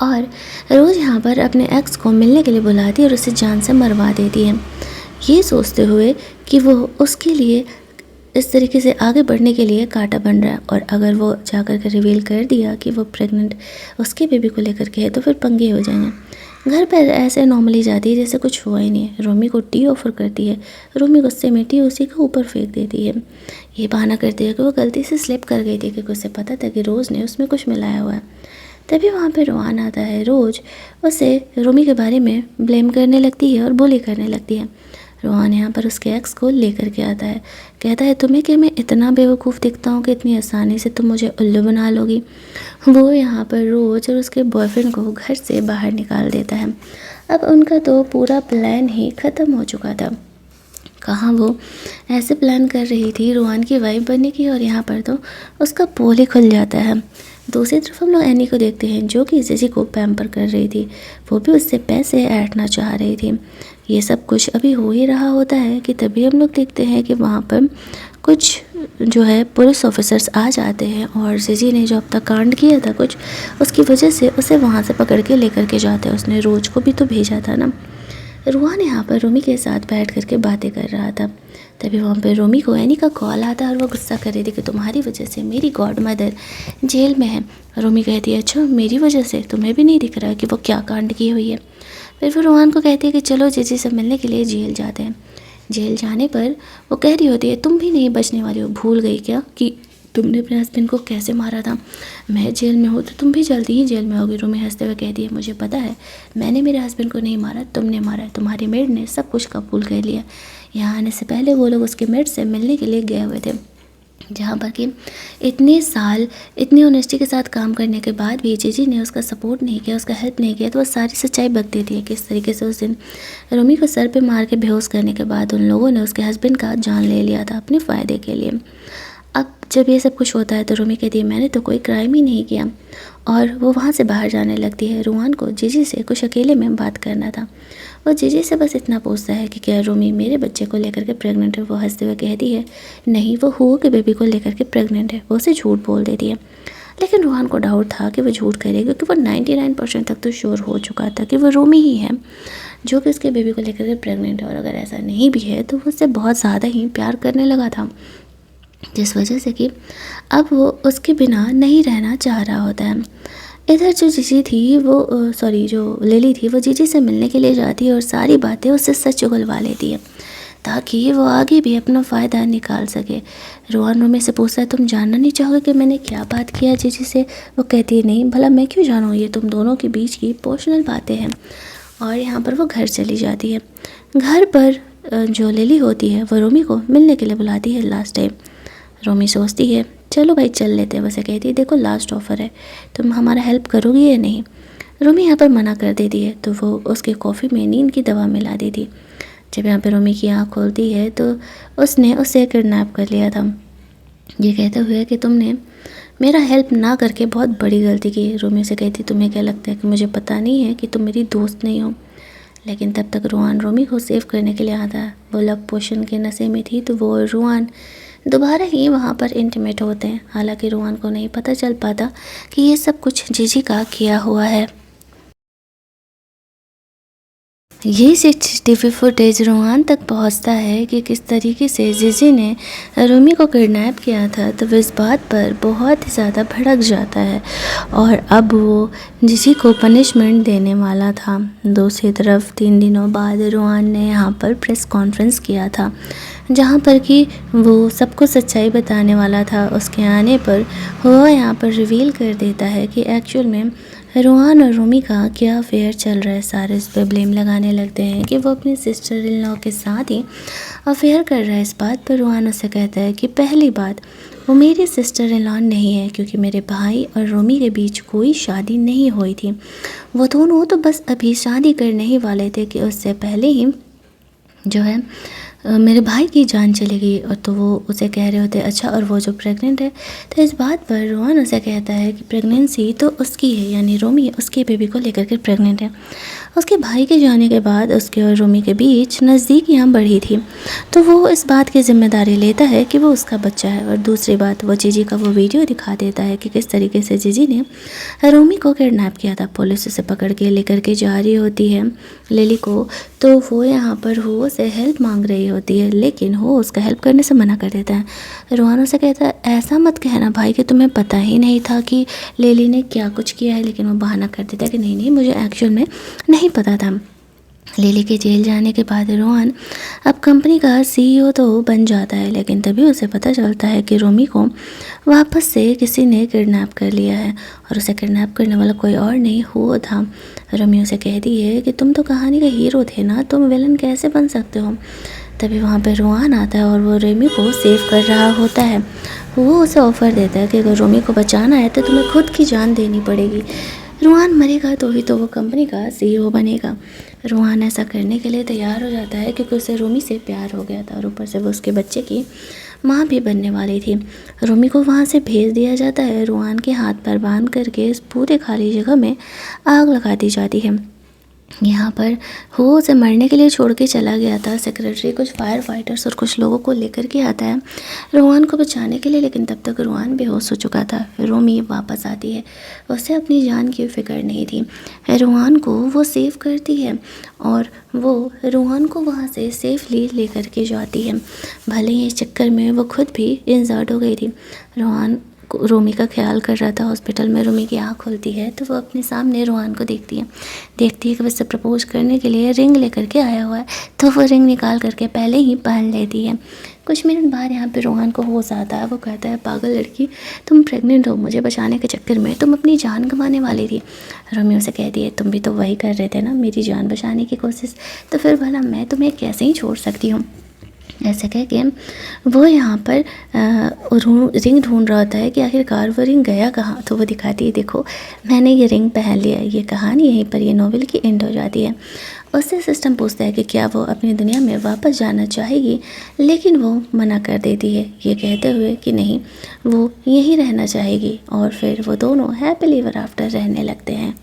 और रोज़ यहाँ पर अपने एक्स को मिलने के लिए बुलाती है और उसे जान से मरवा देती है, ये सोचते हुए कि वो उसके लिए इस तरीके से आगे बढ़ने के लिए कांटा बन रहा है। और अगर वो जाकर के रिवील कर दिया कि वो प्रेग्नेंट उसके बेबी को लेकर के है तो फिर पंगे हो जाएंगे। घर पर ऐसे नॉर्मली जाती है जैसे कुछ हुआ ही नहीं है। रोमी को टी ऑफ़र करती है। रोमी गुस्से में टी उसी के ऊपर फेंक देती है, ये बहाना करती है कि वो गलती से स्लिप कर गई थी, क्योंकि उसे पता था कि रोज़ ने उसमें कुछ मिलाया हुआ है। तभी वहाँ पे रोहन आता है। रोज़ उसे रोमी के बारे में ब्लेम करने लगती है और बुली करने लगती है। रोहन यहाँ पर उसके एक्स को लेकर के आता है, कहता है तुम्हें कि मैं इतना बेवकूफ़ दिखता हूँ कि इतनी आसानी से तुम मुझे उल्लू बना लोगी। वो यहाँ पर रोज़ और उसके बॉयफ्रेंड को घर से बाहर निकाल देता है। अब उनका तो पूरा प्लान ही ख़त्म हो चुका था। कहाँ वो ऐसे प्लान कर रही थी रोहन की वाइफ बनने की, और यहाँ पर तो उसका पोल ही खुल जाता है। दूसरी तरफ हम लोग एनी को देखते हैं, जो कि जीजी को पैम्पर कर रही थी। वो भी उससे पैसे ऐंठना चाह रही थी। ये सब कुछ अभी हो ही रहा होता है कि तभी हम लोग देखते हैं कि वहाँ पर कुछ जो है पुलिस ऑफिसर्स आ जाते हैं, और जीजी ने जो अब तक कांड किया था कुछ, उसकी वजह से उसे वहाँ से पकड़ के लेकर के जाते हैं। उसने रोज को भी तो भेजा था ना। रोहन यहाँ पर रोमी के साथ बैठ करके बातें कर रहा था। तभी वहाँ पर रोमी को एनी का कॉल आता है और वो गुस्सा कर रही थी कि तुम्हारी वजह से मेरी गॉड मदर जेल में है। रोमी कहती है अच्छा मेरी वजह से? तुम्हें भी नहीं दिख रहा है कि वो क्या कांड की हुई है? फिर वो रोहन को कहती है कि चलो जीजी से मिलने के लिए जेल जाते हैं। जेल जाने पर वो कह रही होती है तुम भी नहीं बचने वाली हो, भूल गई क्या कि तुमने अपने हस्बैंड को कैसे मारा था? मैं जेल में हूँ तो तुम भी जल्दी ही जेल में होगी। रोमी हंसते हुए कहती है मुझे पता है, मैंने मेरे हस्बैंड को नहीं मारा, तुमने मारा है। तुम्हारी मेड ने सब कुछ कबूल कर लिया। यहाँ आने से पहले वो लोग उसके मेड से मिलने के लिए गए हुए थे, जहाँ पर कि इतने साल इतनी ऑनेस्टी के साथ काम करने के बाद भी जीजी ने उसका सपोर्ट नहीं किया, उसका हेल्प नहीं किया, तो वो सारी सच्चाई बक देती है। किस तरीके से उस दिन रोमी को सर पे मार के बेहोश करने के बाद उन लोगों ने उसके हस्बैंड का जान ले लिया था अपने फ़ायदे के लिए। अब जब ये सब कुछ होता है तो रोमी कहती है मैंने तो कोई क्राइम ही नहीं किया, और वो वहाँ से बाहर जाने लगती है। रोहन को जीजी से कुछ अकेले में बात करना था। वो जीजी से बस इतना पूछता है कि क्या रोमी मेरे बच्चे को लेकर के प्रेग्नेंट है? वो हंसते हुए कहती है नहीं, वो हुआ के बेबी को लेकर के प्रेग्नेंट है। वो उसे झूठ बोल देती है, लेकिन रोहन को डाउट था कि वो झूठ करेगी, क्योंकि वो 99% तक तो श्योर हो चुका था कि वो रोमी ही है जो कि उसके बेबी को लेकर के प्रेग्नेंट है। और अगर ऐसा नहीं भी है तो वो उससे बहुत ज़्यादा ही प्यार करने लगा था, जिस वजह से कि अब वो उसके बिना नहीं रहना चाह रहा होता है। इधर जो जीजी थी वो जो लिली थी वो जीजी से मिलने के लिए जाती है और सारी बातें उससे सच उगलवा लेती है, ताकि वो आगे भी अपना फ़ायदा निकाल सके। रोहन रोमी से पूछता है तुम जानना नहीं चाहोगे कि मैंने क्या बात किया जीजी से? वो कहती है नहीं, भला मैं क्यों जानूँ, ये तुम दोनों के बीच की पर्सनल बातें हैं। और यहाँ पर वो घर चली जाती है। घर पर जो लिली होती है वो रोमी को मिलने के लिए बुलाती है लास्ट टाइम। रोमी सोचती है चलो भाई चल लेते हैं। वैसे कहती है देखो लास्ट ऑफ़र है, तुम हमारा हेल्प करोगी या नहीं? रोमी यहाँ पर मना कर देती है, तो वो उसके कॉफ़ी में नींद की दवा मिला देती। जब यहाँ पर रोमी की आँख खोलती है तो उसने उसे किडनैप कर लिया था, ये कहते हुए कि तुमने मेरा हेल्प ना करके बहुत बड़ी गलती की। रोमी से कहती तुम्हें क्या लगता है कि मुझे पता नहीं है कि तुम मेरी दोस्त नहीं हो? लेकिन तब तक रोहन रोमी को सेव करने के लिए आता है। वो लव पोशन के नशे में थी, तो वो और रोहन दोबारा ही वहाँ पर इंटीमेट होते हैं। हालांकि रोहन को नहीं पता चल पाता कि ये सब कुछ जीजी का किया हुआ है। ये सीसीटीवी फुटेज रोहान तक पहुंचता है कि किस तरीके से जिजी ने रूमी को किडनैप किया था, तो वो इस बात पर बहुत ही ज़्यादा भड़क जाता है और अब वो जिजी को पनिशमेंट देने वाला था। दूसरी तरफ 3 दिनों बाद रोहान ने यहाँ पर प्रेस कॉन्फ्रेंस किया था, जहाँ पर कि वो सबको सच्चाई बताने वाला था। उसके आने पर वो यहाँ पर रिवील कर देता है कि एक्चुअल में रोहान और रूमी का क्या अफेयर चल रहा है। सारे इस पर ब्लेम लगाने लगते हैं कि वो अपनी सिस्टर इन लॉ के साथ ही अफेयर कर रहा है। इस बात पर रोहान उससे कहता है कि पहली बात, वो मेरी सिस्टर इन लॉ नहीं है, क्योंकि मेरे भाई और रूमी के बीच कोई शादी नहीं हुई थी। वो दोनों तो बस अभी शादी करने ही वाले थे कि उससे पहले ही जो है मेरे भाई की जान चली गई। और तो वो उसे कह रहे होते अच्छा, और वो जो प्रेग्नेंट है। तो इस बात पर रोहन उसे कहता है कि प्रेगनेंसी तो उसकी है, यानी रोमी उसके बेबी को लेकर के प्रेग्नेंट है। उसके भाई के जाने के बाद उसके और रोमी के बीच नज़दीकियाँ बढ़ी थी, तो वो इस बात की जिम्मेदारी लेता है कि वो उसका बच्चा है। और दूसरी बात, वो जीजी का वो वीडियो दिखा देता है कि किस तरीके से जीजी ने रोमी को किडनैप किया था। पुलिस उसे पकड़ के लेकर के जा रही होती है लिली को, तो वो यहाँ पर हो से हेल्प मांग रही होती है, लेकिन हो उसका हेल्प करने से मना कर देता है। रोहान से कहता है ऐसा मत कहना भाई कि तुम्हें पता ही नहीं था कि लिली ने क्या कुछ किया है, लेकिन वो बहाना कर देता है कि नहीं मुझे एक्चुअल में नहीं पता था। लिली के जेल जाने के बाद रोहन अब कंपनी का सीईओ तो बन जाता है, लेकिन तभी उसे पता चलता है कि रोमी को वापस से किसी ने किडनैप कर लिया है, और उसे किडनैप करने वाला कोई और नहीं हो था। रोमी उसे कहती है कि तुम तो कहानी का हीरो थे ना, तुम विलन कैसे बन सकते हो। तभी वहाँ पर रोहन आता है और वो रोमी को सेव कर रहा होता है। वो उसे ऑफ़र देता है कि अगर रोमी को बचाना है तो तुम्हें खुद की जान देनी पड़ेगी। रोहन मरेगा तो ही तो वो कंपनी का सीईओ बनेगा। रोहन ऐसा करने के लिए तैयार हो जाता है क्योंकि उसे रोमी से प्यार हो गया था, और ऊपर से वो उसके बच्चे की माँ भी बनने वाली थी। रोमी को वहाँ से भेज दिया जाता है। रोहन के हाथ पर बांध करके इस पूरे खाली जगह में आग लगा दी जाती है। यहाँ पर हो उसे मरने के लिए छोड़ के चला गया था। सेक्रेटरी कुछ फायर फाइटर्स और कुछ लोगों को लेकर के आता है रोहन को बचाने के लिए, लेकिन तब तक रोहन बेहोश हो चुका था। फिर रोमी वापस आती है, उसे अपनी जान की फिक्र नहीं थी। रोहन को वो सेव करती है और वो रोहन को वहाँ से सेफली लेकर के जाती है। भले ही इस चक्कर में वो खुद भी इंजर्ड हो गई थी। रोहन रोमी का ख्याल कर रहा था हॉस्पिटल में। रोमी की आँख खुलती है तो वो अपने सामने रोहन को देखती है कि वो उससे प्रपोज करने के लिए रिंग लेकर के आया हुआ है, तो वो रिंग निकाल करके पहले ही पहन लेती है। कुछ मिनट बाद यहाँ पे रोहन को होश आता है। वो कहता है पागल लड़की, तुम प्रेग्नेंट हो, मुझे बचाने के चक्कर में तुम अपनी जान गंवाने वाली थी। रोमी उसे कहती है तुम भी तो वही कर रहे थे ना, मेरी जान बचाने की कोशिश, तो फिर भला मैं तुम्हें कैसे ही छोड़ सकती हूँ। ऐसे कह के वो यहाँ पर रिंग ढूंढ रहा होता है कि आखिरकार वो रिंग गया कहाँ। तो वो दिखाती है देखो मैंने ये रिंग पहन लिया। ये कहानी यहीं पर ये नॉवेल की एंड हो जाती है। उससे सिस्टम पूछता है कि क्या वो अपनी दुनिया में वापस जाना चाहेगी, लेकिन वो मना कर देती है ये कहते हुए कि नहीं, वो यहीं रहना चाहेगी। और फिर वो दोनों हैप्पीली एवर आफ्टर रहने लगते हैं।